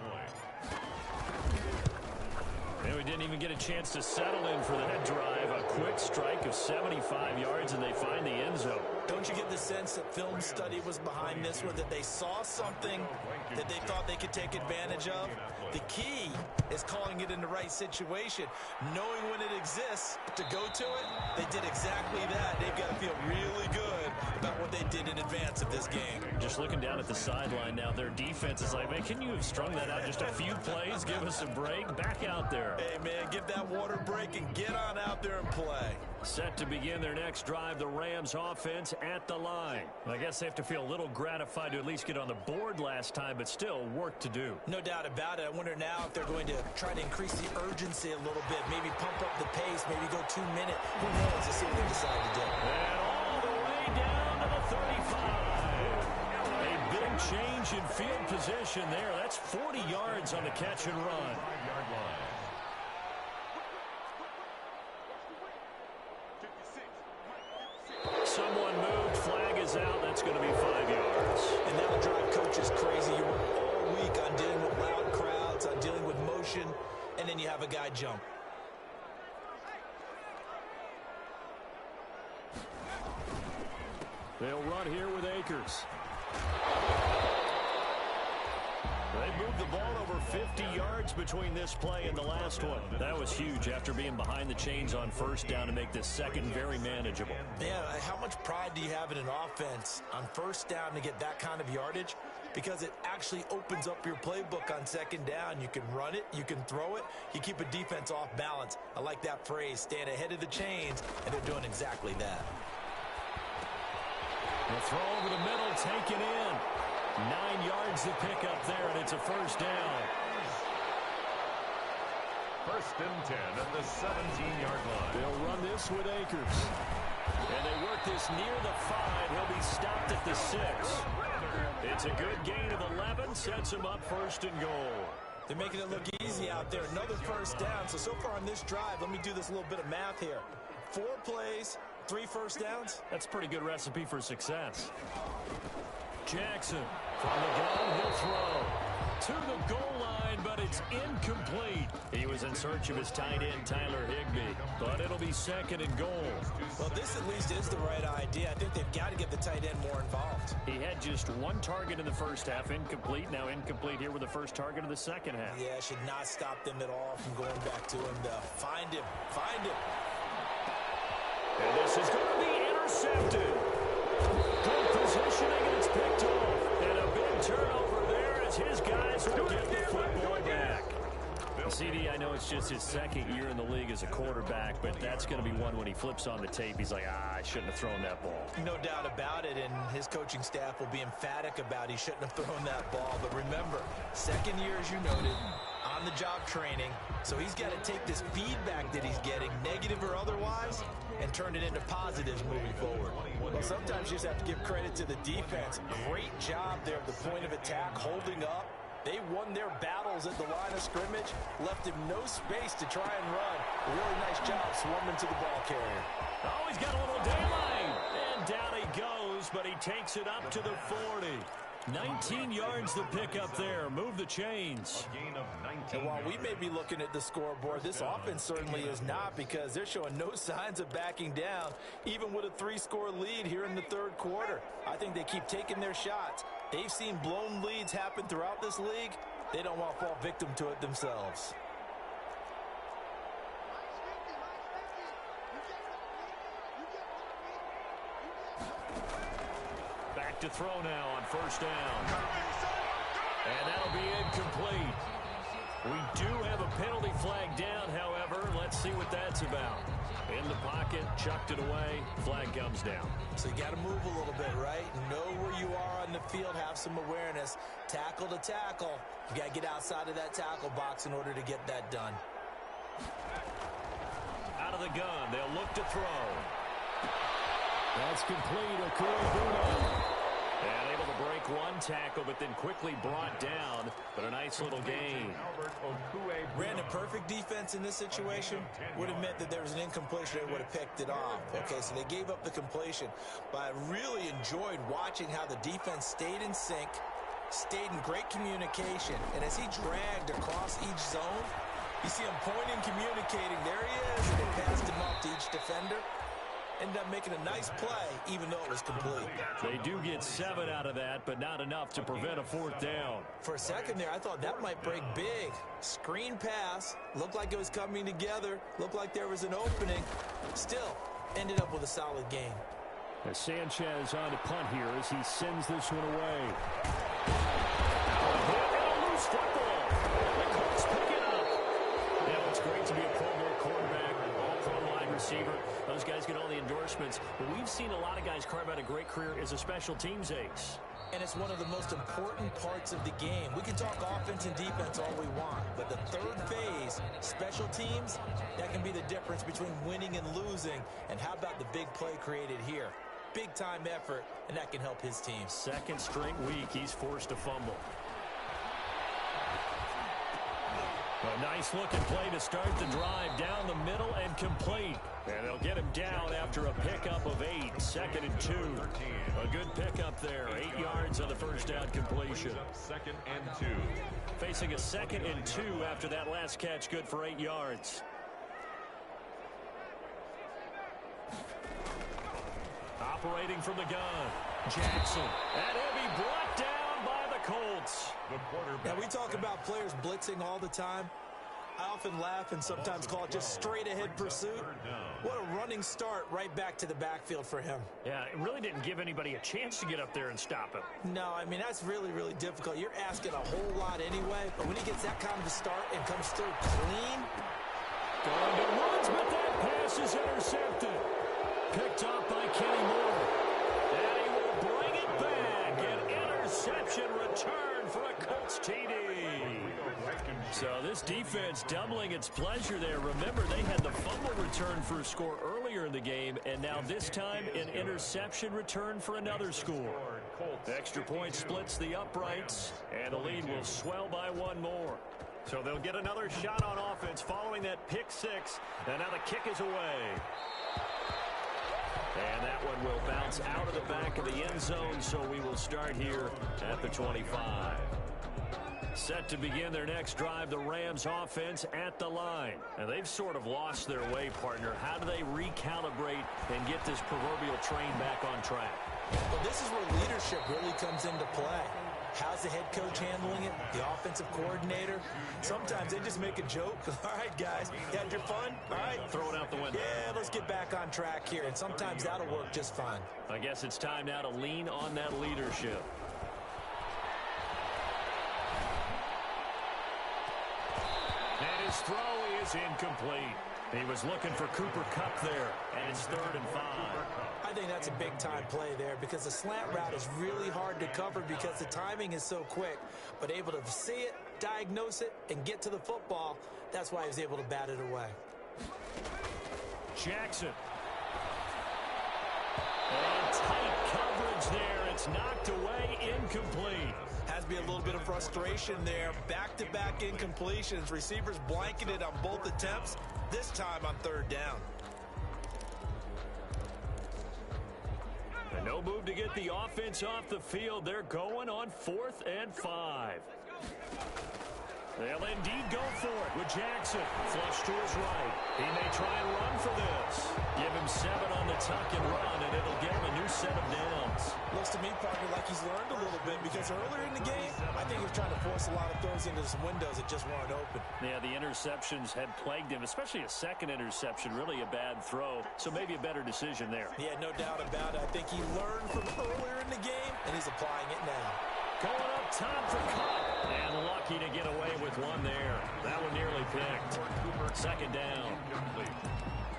And we didn't even get a chance to settle in for that drive. A quick strike of 75 yards, and they find the end zone. Don't you get the sense that film study was behind this one, that they saw something that they thought they could take advantage of? The key is calling it in the right situation, knowing when it exists to go to it. They did exactly that. They've got to feel really good about what they did in advance of this game. Just looking down at the sideline now, their defense is like, man, can you have strung that out just a few plays? Give us a break. Back out there. Hey, man, give that water break and get on out there and play. Set to begin their next drive, the Rams offense at the line. I guess they have to feel a little gratified to at least get on the board last time, but still work to do. No doubt about it. I wonder now if they're going to try to increase the urgency a little bit, maybe pump up the pace, maybe go 2 minute. Who knows? Let's see what they decide to do. And all the way down to the 35. A big change in field position there. That's 40 yards on the catch and run. 5-yard line. Someone moved, flag is out, that's going to be 5 yards. And that'll drive coaches crazy. You work all week on dealing with loud crowds, on dealing with motion, and then you have a guy jump. They'll run here with Akers. They moved the ball over 50 yards between this play and the last one. That was huge after being behind the chains on first down to make this second very manageable. Yeah, how much pride do you have in an offense on first down to get that kind of yardage? Because it actually opens up your playbook on second down. You can run it, you can throw it, you keep a defense off balance. I like that phrase, stand ahead of the chains, and they're doing exactly that. The throw over the middle, taken in. 9 yards to pick up there, and it's a first down. 1st and 10 at the 17-yard line. They'll run this with Akers. And they work this near the 5. He'll be stopped at the 6. It's a good gain of 11. Sets him up 1st and goal. They're making it look easy out there. Another first down. So far on this drive, let me do this little bit of math here. 4 plays, 3 first downs. That's a pretty good recipe for success. Jackson from the gun, he'll throw to the goal line, but it's incomplete. He was in search of his tight end, Tyler Higbee, but it'll be 2nd and goal. Well, this at least is the right idea. I think they've got to get the tight end more involved. He had just 1 target in the first half, incomplete. Now incomplete here with the first target of the second half. Yeah, should not stop them at all from going back to him. Find him. And this is going to be intercepted. Good positioning, and it's picked off. And a big turnover there as his guys will get the football back. CD, I know it's just his 2nd year in the league as a quarterback, but that's going to be one when he flips on the tape. He's like, I shouldn't have thrown that ball. No doubt about it, and his coaching staff will be emphatic about he shouldn't have thrown that ball. But remember, 2nd year, as you noted, on-the-job training, so he's got to take this feedback that he's getting, negative or otherwise, and turn it into positives moving forward. Well, sometimes you just have to give credit to the defense. Great job there at the point of attack, holding up. They won their battles at the line of scrimmage, left him no space to try and run. A really nice job swarming to the ball carrier. Oh, he's got a little daylight. And down he goes, but he takes it up to the 40. 19 yards to pick up there. Move the chains. And while we may be looking at the scoreboard, this offense certainly is not, because they're showing no signs of backing down, even with a 3-score lead here in the 3rd quarter. I think they keep taking their shots. They've seen blown leads happen throughout this league. They don't want to fall victim to it themselves. Back to throw now on 1st down. And that'll be incomplete. We do have a penalty flag down, however. Let's see what that's about. In the pocket, chucked it away, flag comes down. So you got to move a little bit, right? Know where you are on the field, have some awareness. Tackle to tackle. You got to get outside of that tackle box in order to get that done. Out of the gun, they'll look to throw. That's complete. Okui and able to break 1 tackle, but then quickly brought down. But a nice little gain. Brandon, perfect defense in this situation would have meant that there was an incompletion. They would have picked it off. Okay, so they gave up the completion. But I really enjoyed watching how the defense stayed in sync, stayed in great communication. And as he dragged across each zone, you see him pointing, communicating. There he is. And they passed him up to each defender. Ended up making a nice play, even though it was complete. They do get 7 out of that, but not enough to prevent a 4th down. For a second there, I thought that might break big. Screen pass. Looked like it was coming together. Looked like there was an opening. Still, ended up with a solid game. As Sanchez on to punt here as he sends this one away. And a loose football. The Colts pick it up. Now it's great to be a Pro Bowl quarterback, all-pro wide receiver. Those guys get all the endorsements. But we've seen a lot of guys carve out a great career as a special teams ace. And it's one of the most important parts of the game. We can talk offense and defense all we want, but the 3rd phase, special teams, that can be the difference between winning and losing. And how about the big play created here? Big time effort, and that can help his team. 2nd straight week, he's forced to fumble. A nice looking play to start the drive down the middle and complete. And they'll get him down after a pickup of 8. 2nd and 2. A good pickup there. 8 yards on the first down completion. 2nd and 2. Facing a 2nd and 2 after that last catch, good for 8 yards. Operating from the gun, Jackson. And he'll be brought down by the Colts. Now, we talk about players blitzing all the time. I often laugh and sometimes call it just straight-ahead pursuit. What a running start right back to the backfield for him. Yeah, it really didn't give anybody a chance to get up there and stop him. No, I mean, that's really, really difficult. You're asking a whole lot anyway, but when he gets that kind of a start and comes through clean. Going to Woods, but that pass is intercepted. Picked off by Kenny Moore. And he will bring it back. An interception return for a Colts TD. So this defense doubling its pleasure there. Remember, they had the fumble return for a score early earlier in the game, and now this time an interception return for another score. Extra point splits the uprights, and the lead will swell by one more. So they'll get another shot on offense following that pick six, and now the kick is away. And that one will bounce out of the back of the end zone, so we will start here at the 25. Set to begin their next drive, the Rams offense at the line. And they've sort of lost their way, partner. How do they recalibrate and get this proverbial train back on track? Well, this is where leadership really comes into play. How's the head coach handling it? The offensive coordinator? Sometimes they just make a joke. All right, guys, you had your fun? All right. Throw it out the window. Yeah, let's get back on track here. And sometimes that'll work just fine. I guess it's time now to lean on that leadership. And his throw is incomplete. He was looking for Cooper Kupp there, and it's 3rd and 5. I think that's a big-time play there because the slant route is really hard to cover because the timing is so quick. But able to see it, diagnose it, and get to the football, that's why he was able to bat it away. Jackson. And tight coverage there. It's knocked away, incomplete. Has to be a little bit of frustration there. Back-to-back incompletions. Receivers blanketed on both attempts, this time on 3rd down. And no move to get the offense off the field. They're going on 4th and 5. They'll indeed go for it with Jackson. Flush to his right. He may try and run for this. Give him 7 on the tuck and run, and it'll get him a new set of downs. Looks to me, partner, like he's learned a little bit because earlier in the game, I think he was trying to force a lot of throws into some windows that just weren't open. Yeah, the interceptions had plagued him, especially a second interception. Really a bad throw, so maybe a better decision there. Yeah, no doubt about it. I think he learned from earlier in the game, and he's applying it now. Going up top for Kupp. And lucky to get away with one there. That one nearly picked. 2nd down.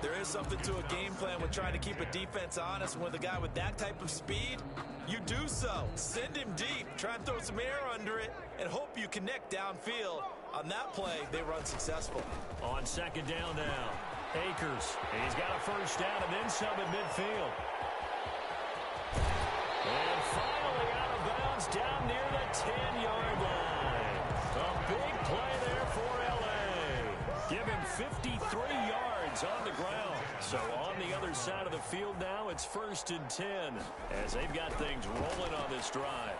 There is something to a game plan with trying to keep a defense honest. With a guy with that type of speed, you do so. Send him deep. Try and throw some air under it and hope you connect downfield. On that play, they run successful. On 2nd down now. Akers. He's got a 1st down and then some at midfield. And finally out of bounds down near the 10-yard line. A big play there for L.A. Give him 53 yards on the ground. So on the other side of the field now, it's 1st and 10 as they've got things rolling on this drive.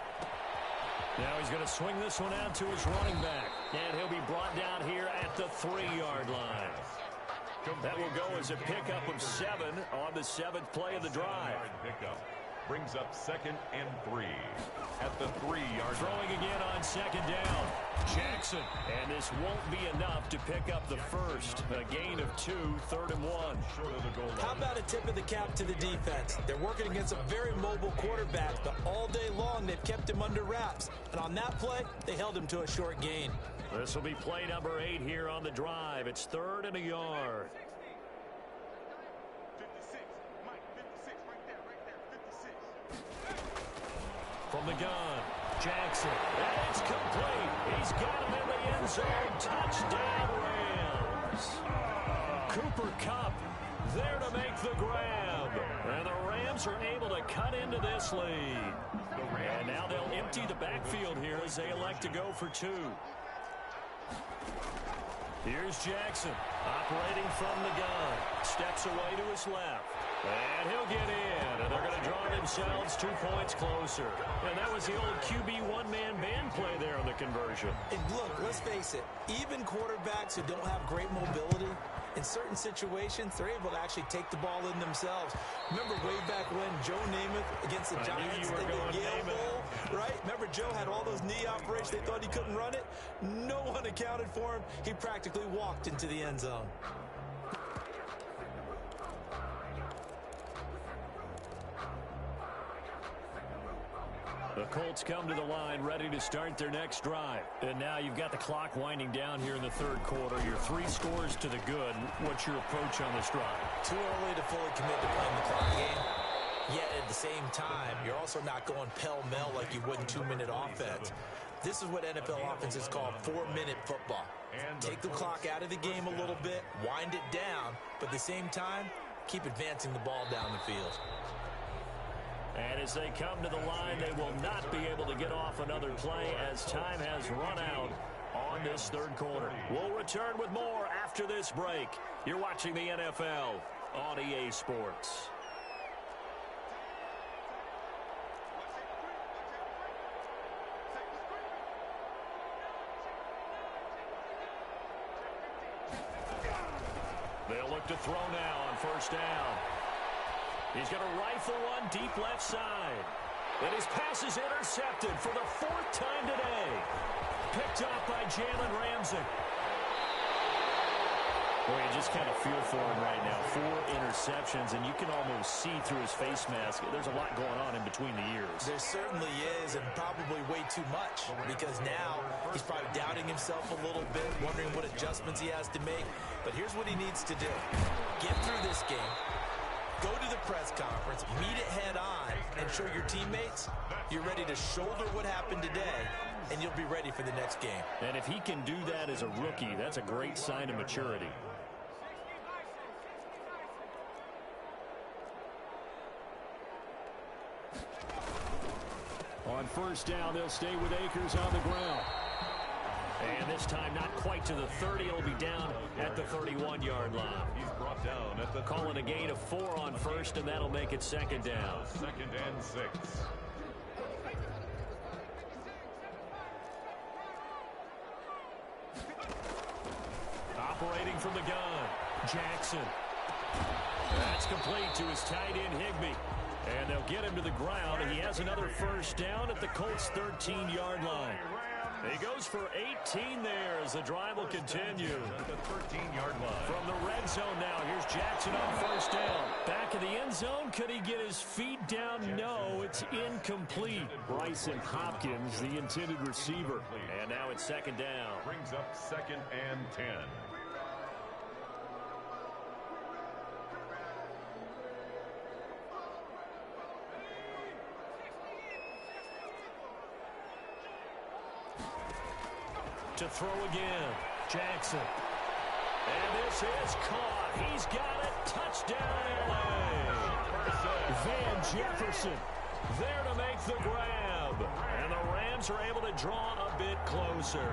Now he's going to swing this one out to his running back. And he'll be brought down here at the 3-yard line. That will go as a pickup of 7 on the 7th play of the drive. Pickup brings up 2nd and 3 at the 3-yard Throwing again on 2nd down. Jackson. And this won't be enough to pick up the first. A gain of 2, 3rd and 1. short of the goal line. How about a tip of the cap to the defense? They're working against a very mobile quarterback, but all day long they've kept him under wraps. And on that play, they held him to a short gain. This will be play number 8 here on the drive. It's 3rd and a yard. 56, Mike, 56, right there, 56. From the gun, Jackson. And it's complete. He's got him in the end zone. Touchdown, Rams. Cooper Kupp there to make the grab. And the Rams are able to cut into this lead. And now they'll empty the backfield here as they elect to go for 2. Here's Jackson, operating from the gun. Steps away to his left. And he'll get in. And they're going to draw themselves 2 points closer. And that was the old QB one-man band play there on the conversion. And look, let's face it, even quarterbacks who don't have great mobility, in certain situations, they're able to actually take the ball in themselves. Remember way back when Joe Namath against the Giants in the Yale Bowl, right? Remember Joe had all those knee operations. They thought he couldn't run it. No one accounted for him. He practically walked into the end zone. The Colts come to the line ready to start their next drive. And now you've got the clock winding down here in the 3rd quarter. You're 3 scores to the good. What's your approach on this drive? Too early to fully commit to playing the clock game. Yet at the same time, you're also not going pell-mell like you would in 2-minute offense. This is what NFL offenses call 4-minute football. Take the clock out of the game a little bit, wind it down, but at the same time, keep advancing the ball down the field. And as they come to the line, they will not be able to get off another play as time has run out on this third quarter. We'll return with more after this break. You're watching the NFL on EA Sports. They'll look to throw now on first down. He's going to rifle one deep left side. And his pass is intercepted for the fourth time today. Picked up by Jalen Ramsey. Boy, you just kind of feel for him right now. 4 interceptions, and you can almost see through his face mask. There's a lot going on in between the ears. There certainly is, and probably way too much, because now he's probably doubting himself a little bit, wondering what adjustments he has to make. But here's what he needs to do. Get through this game. Go to the press conference, meet it head on, and show your teammates you're ready to shoulder what happened today, and you'll be ready for the next game. And if he can do that as a rookie, that's a great sign of maturity. On first down, they'll stay with Akers on the ground. And this time, not quite to the 30. It'll be down at the 31-yard line. He's brought down at the Calling a gain of 4 on first, and that'll make it second down. 2nd and 6. Operating from the gun, Jackson. That's complete to his tight end, Higbee. And they'll get him to the ground, and he has another first down at the Colts' 13-yard line. He goes for 18 there as the drive will continue. At the 13-yard line. From the red zone now, here's Jackson on first down. Back of the end zone, could he get his feet down? No, it's incomplete. Bryson Hopkins, the intended receiver. And now it's second down. Brings up 2nd and 10. To throw again, Jackson. And this is caught. He's got it. Touchdown, LA. Van Jefferson there to make the grab. And the Rams are able to draw a bit closer.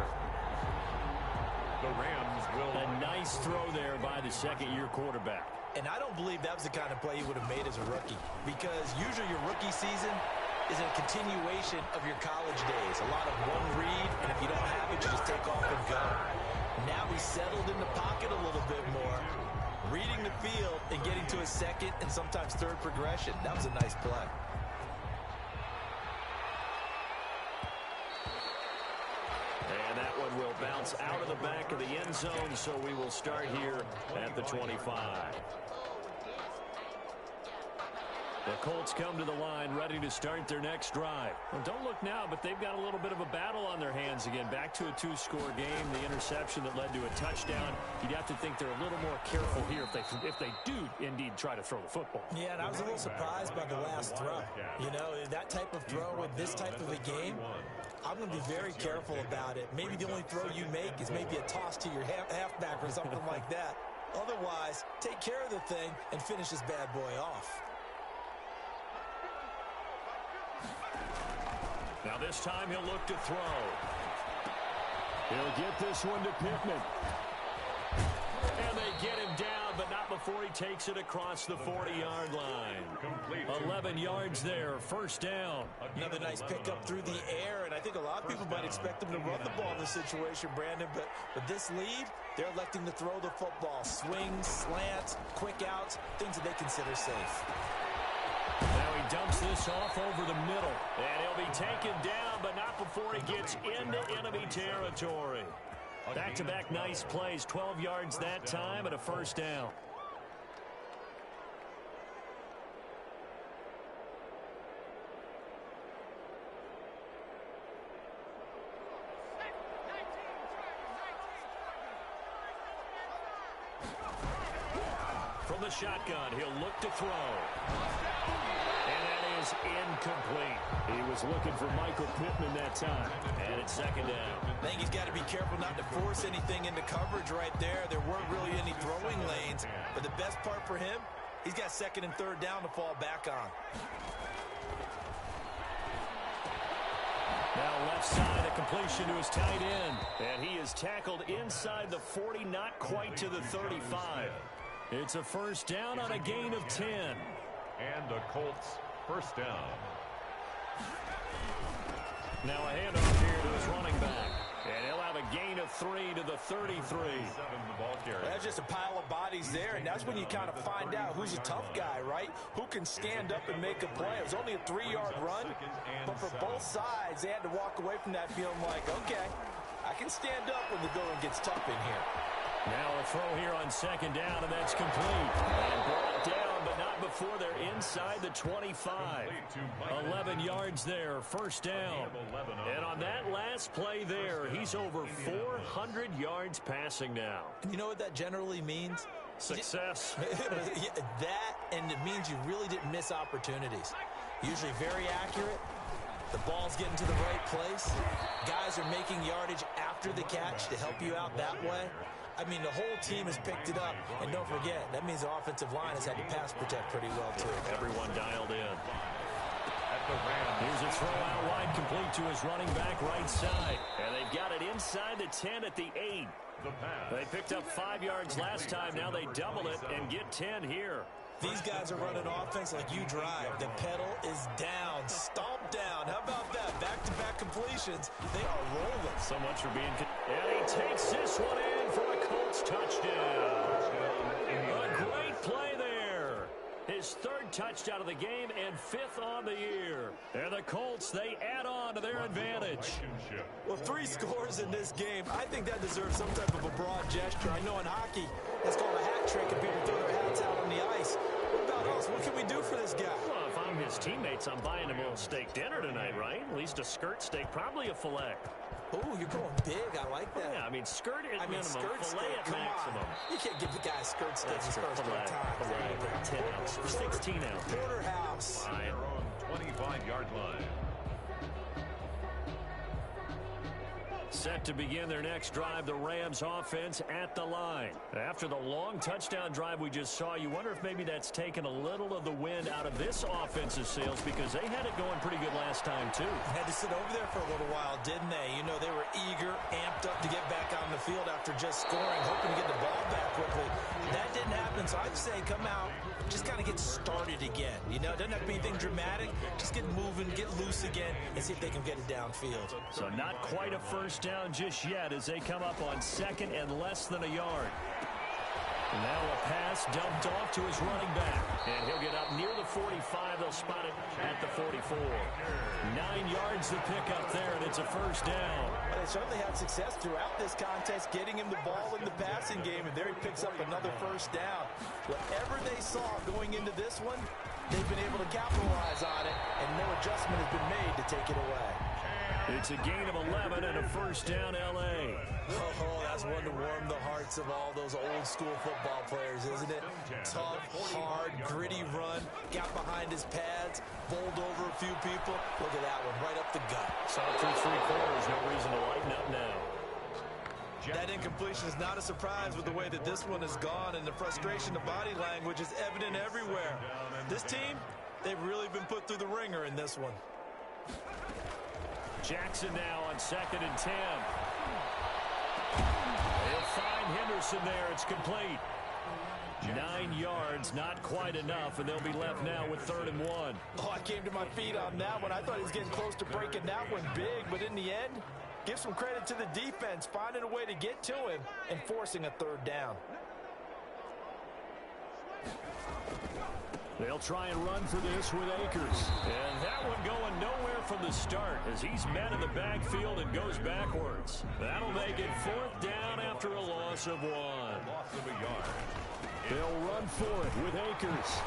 The Rams will... A nice throw there by the second-year quarterback. And I don't believe that was the kind of play he would have made as a rookie, because usually your rookie season is a continuation of your college days. A lot of one read, and if you don't have it, you just take off and go. Now he's settled in the pocket a little bit more, reading the field and getting to a second and sometimes third progression. That was a nice play. And that one will bounce out of the back of the end zone, so we will start here at the 25. The Colts come to the line ready to start their next drive. Well, don't look now, but they've got a little bit of a battle on their hands again. Back to a 2-score game. The interception that led to a touchdown. You'd have to think they're a little more careful here if they do indeed try to throw the football. Yeah, and I was a little surprised by the last throw. You know, that type of throw with this type of a game, I'm going to be very careful about it. Maybe the only throw you make is maybe a toss to your halfback or something like that. Otherwise, take care of the thing and finish this bad boy off. Now this time he'll look to throw. He'll get this one to Pittman. And they get him down, but not before he takes it across the 40-yard line. Complete. 11 yards there, first down. Another nice pickup through the air, and I think a lot of people might expect them to run the ball in this situation, Brandon, but with this lead, they're electing to throw the football. Swings, slants, quick outs, things that they consider safe. Now he dumps this off over the middle, and he'll be taken down, but not before he gets into enemy territory. Back-to-back nice plays, 12 yards that time and a first down. From the shotgun, he'll look to throw. And that is incomplete. He was looking for Michael Pittman that time. And it's second down. I think he's got to be careful not to force anything into coverage right there. There weren't really any throwing lanes. But the best part for him, He's got second and third down to fall back on. Now left side, a completion to his tight end. And he is tackled inside the 40, not quite to the 35. It's a first down on a gain of 10. And the Colts first down. Now a handoff here to his running back. And he'll have a gain of 3 to the 33. The ball carrier. That's just a pile of bodies there, and that's when you kind of find out who's a tough guy, right? Who can stand up and make a play. It was only a 3-yard run, but for both sides, they had to walk away from that feeling like, okay, I can stand up when the going gets tough in here. Now a throw here on second down, and that's complete. And brought down, but not before they're inside the 25. 11 yards there, first down. And on that last play there, he's over 400 yards passing now. You know what that generally means? Success. That, and it means you really didn't miss opportunities. Usually very accurate. The ball's getting to the right place. Guys are making yardage after the catch to help you out that way. I mean, the whole team has picked it up. And don't forget, that means the offensive line has had to pass protect pretty well, too. Everyone dialed in. Here's a throw out wide, complete to his running back right side. And they've got it inside the 10 at the 8. They picked up 5 yards last time. Now they double it and get 10 here. These guys are running offense like you drive. The pedal is down, stomp down. How about that? Back-to-back completions. They are rolling. So much for being... And he takes this one in for a Colts touchdown. A great play there. His third touchdown of the game and 5th on the year. And the Colts, they add on to their advantage. Well, 3 scores in this game. I think that deserves some type of a broad gesture. I know in hockey, that's called a hat trick, and people throw their hats out on the ice. What about us? What can we do for this guy? Well, if I'm his teammates, I'm buying him a little steak dinner tonight, right? At least a skirt steak, probably a filet. Oh, you're going big. I like that. Yeah, I mean, skirt at minimum, skirt filet steak, at come maximum. on. You can't give the guy a skirt steak That's his true. first Filet, time. 10 ounce, 16 ounce. Porterhouse. Their own 25-yard line. Set to begin their next drive, the Rams offense at the line. After the long touchdown drive we just saw, you wonder if maybe that's taken a little of the wind out of this offensive sails, because they had it going pretty good last time too. Had to sit over there for a little while, didn't they? You know, they were eager, amped up to get back out on the field after just scoring, hoping to get the ball back quickly. That didn't happen, so I'd say come out, just kind of get started again. You know, it doesn't have to be anything dramatic. Just get moving, get loose again, and see if they can get it downfield. So not quite a first down just yet as they come up on second and less than a yard. And now a pass dumped off to his running back. And he'll get up near the 45. They'll spot it at the 44. 9 yards to pick up there, and it's a first down. They certainly had success throughout this contest, getting him the ball in the passing game, and there he picks up another first down. Whatever they saw going into this one, they've been able to capitalize on it, and no adjustment has been made to take it away. It's a gain of 11 and a first down, L.A. Oh, that's one to warm the hearts of all those old school football players, isn't it? Tough, hard, gritty run, got behind his pads, bowled over a few people. Look at that one, right up the gut. Saw it through 3 quarters, no reason to lighten up now. That incompletion is not a surprise with the way that this one has gone, and the frustration, the body language is evident everywhere. This team, they've really been put through the ringer in this one. Jackson now on second and 10. They'll find Henderson there. It's complete. 9 yards, not quite enough, and they'll be left now with 3rd and 1. Oh, I came to my feet on that one. I thought he was getting close to breaking that one big, but in the end, give some credit to the defense, finding a way to get to him and forcing a 3rd down. They'll try and run for this with Akers. And that one going nowhere from the start as he's met in the backfield and goes backwards. That'll make it 4th down after a loss of 1. Loss of a yard. They'll run for it with Akers.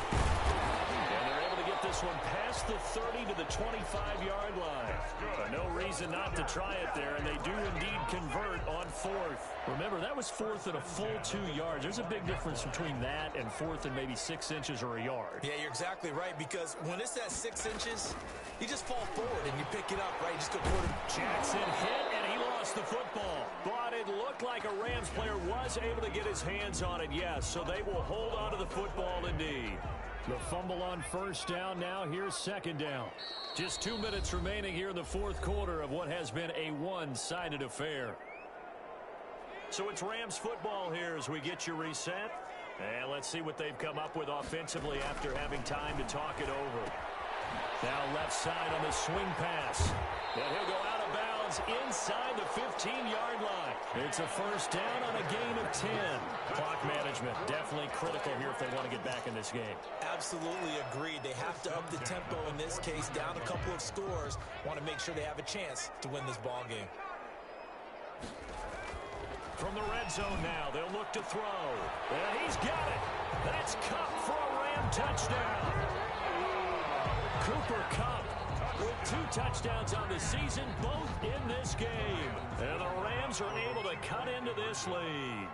And they're able to get this one past the 30 to the 25-yard line. So no reason not to try it there, and they do indeed convert on 4th. Remember, that was 4th and a full 2 yards. There's a big difference between that and 4th and maybe 6 inches or a yard. Yeah, you're exactly right, because when it's at 6 inches, you just fall forward and you pick it up, right? You just go forward. Jackson hit, and he lost the football. But it looked looked like a Rams player was able to get his hands on it, yes. So they will hold on to the football indeed. The fumble on first down. Now here's second down. Just 2 minutes remaining here in the fourth quarter of what has been a one-sided affair. So it's Rams football here as we get you reset. And let's see what they've come up with offensively after having time to talk it over. Now left side on the swing pass. And he'll go out of bounds inside the 15-yard line. It's a first down on a gain of 10. Clock management definitely critical here if they want to get back in this game. Absolutely agreed. They have to up the tempo in this case, down a couple of scores. Want to make sure they have a chance to win this ball game. From the red zone now, they'll look to throw. And he's got it. That's Kupp for a Ram touchdown. Cooper Kupp with 2 touchdowns on the season, both in this game. And the Rams are able to cut into this lead.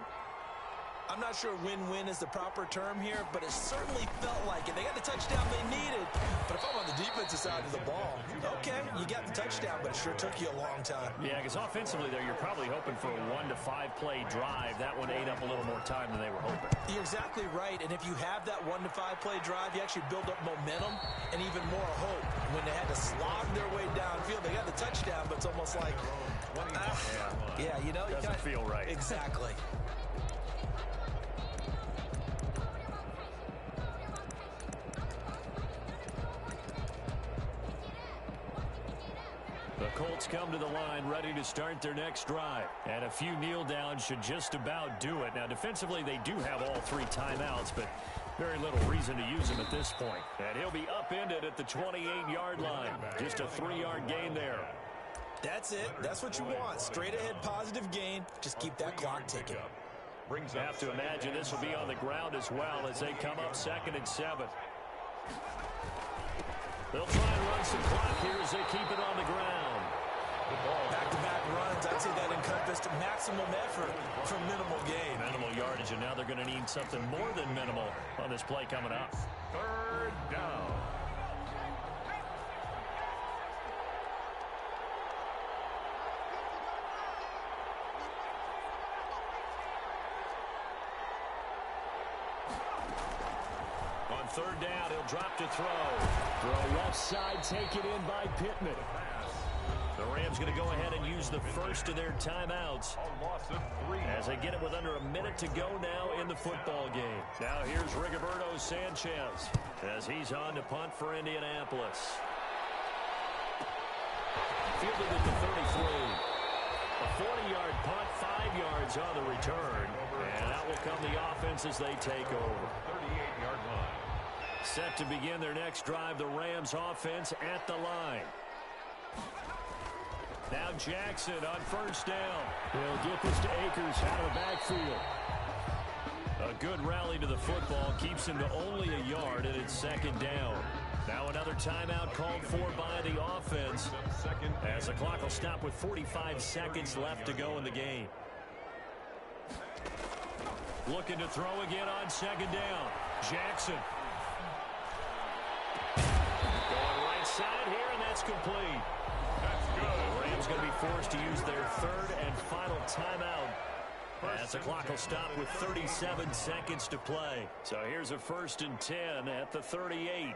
I'm not sure win-win is the proper term here, but it certainly felt like it. They got the touchdown they needed. But if I'm on the defensive side of the ball, okay, you got the touchdown, but it sure took you a long time. Yeah, because offensively there, you're probably hoping for a 1 to 5 play drive. That one ate up a little more time than they were hoping. You're exactly right, and if you have that 1 to 5 play drive, you actually build up momentum and even more hope. When they had to slog their way downfield, they got the touchdown, but it's almost like, yeah, you know, doesn't feel right. Exactly. The Colts come to the line ready to start their next drive. And a few kneel downs should just about do it. Now, defensively, they do have all 3 timeouts, but very little reason to use them at this point. And he'll be upended at the 28-yard line. Just a 3-yard gain there. That's it. That's what you want. Straight ahead positive gain. Just keep that clock ticking. Have to imagine this will be on the ground as well as they come up 2nd and 7. They'll try and run some clock here as they keep it on the ground. Back-to-back runs, I'd say that encompassed maximum effort for minimal gain. Minimal yardage, and now they're going to need something more than minimal on this play coming up. 3rd down. On 3rd down, he'll drop to throw. Throw left side, taken in by Pittman. The Rams going to go ahead and use the first of their timeouts A loss of 3. as they get it with under a minute to go now in the football game. Now here's Rigoberto Sanchez as he's on to punt for Indianapolis. Fielded at the 33. A 40-yard punt, 5 yards on the return. And out will come the offense as they take over. 38-yard line. Set to begin their next drive, the Rams offense at the line. Now Jackson on first down. He'll get this to Akers out of the backfield. A good rally to the football keeps him to only a yard, and it's 2nd down. Now another timeout called for by the offense as the clock will stop with 45 seconds left to go in the game. Looking to throw again on 2nd down. Jackson. Going right side here, and that's complete. That's good. The Rams going to be forced to use their 3rd and final timeout as the clock will stop with 37 seconds to play. So here's a 1st and 10 at the 38.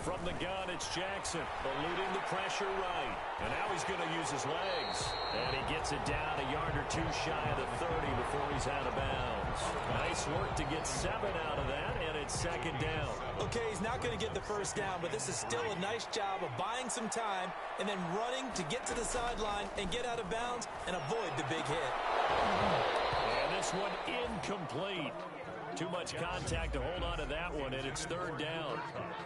From the gun, it's Jackson, eluding the pressure right. And now he's going to use his legs. And he gets it down a yard or 2 shy of the 30 before he's out of bounds. Nice work to get 7 out of that, and it's 2nd down. Okay, he's not going to get the first down, but this is still a nice job of buying some time and then running to get to the sideline and get out of bounds and avoid the big hit. And this one incomplete. Too much contact to hold on to that one, and it's 3rd down.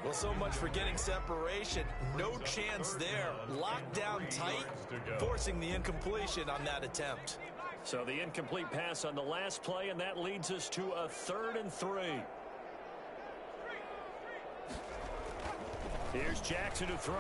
Well, so much for getting separation. No chance there. Locked down tight, forcing the incompletion on that attempt. So the incomplete pass on the last play, and that leads us to a 3rd and 3. Here's Jackson to throw.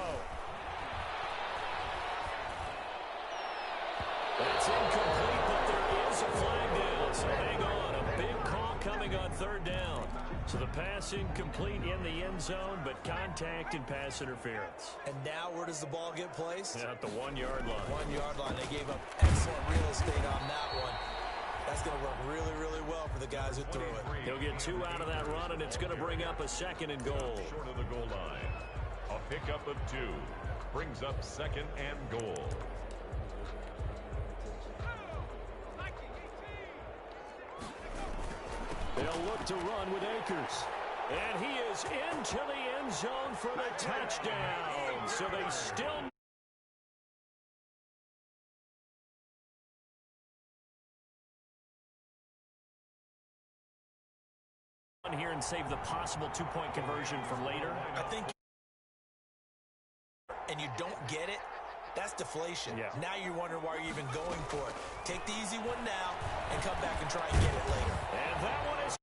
That's incomplete, but there is a flag down. So hang on, a big call coming on third down. So the pass incomplete in the end zone, but contact and pass interference. And now where does the ball get placed? At the 1 yard line. 1 yard line. They gave up excellent real estate on that one. That's going to work really, really well for the guys who threw it. He'll get 2 out of that run, and it's going to bring up a second and goal. Short of the goal line. A pickup of 2 brings up second and goal. They'll look to run with Akers. And he is into the end zone for the touchdown. So they still... here and save the possible 2-point conversion for later. I think, and you don't get it, that's deflation. Yeah. Now you're wondering why you're even going for it. Take the easy one now and come back and try and get it later. And that one is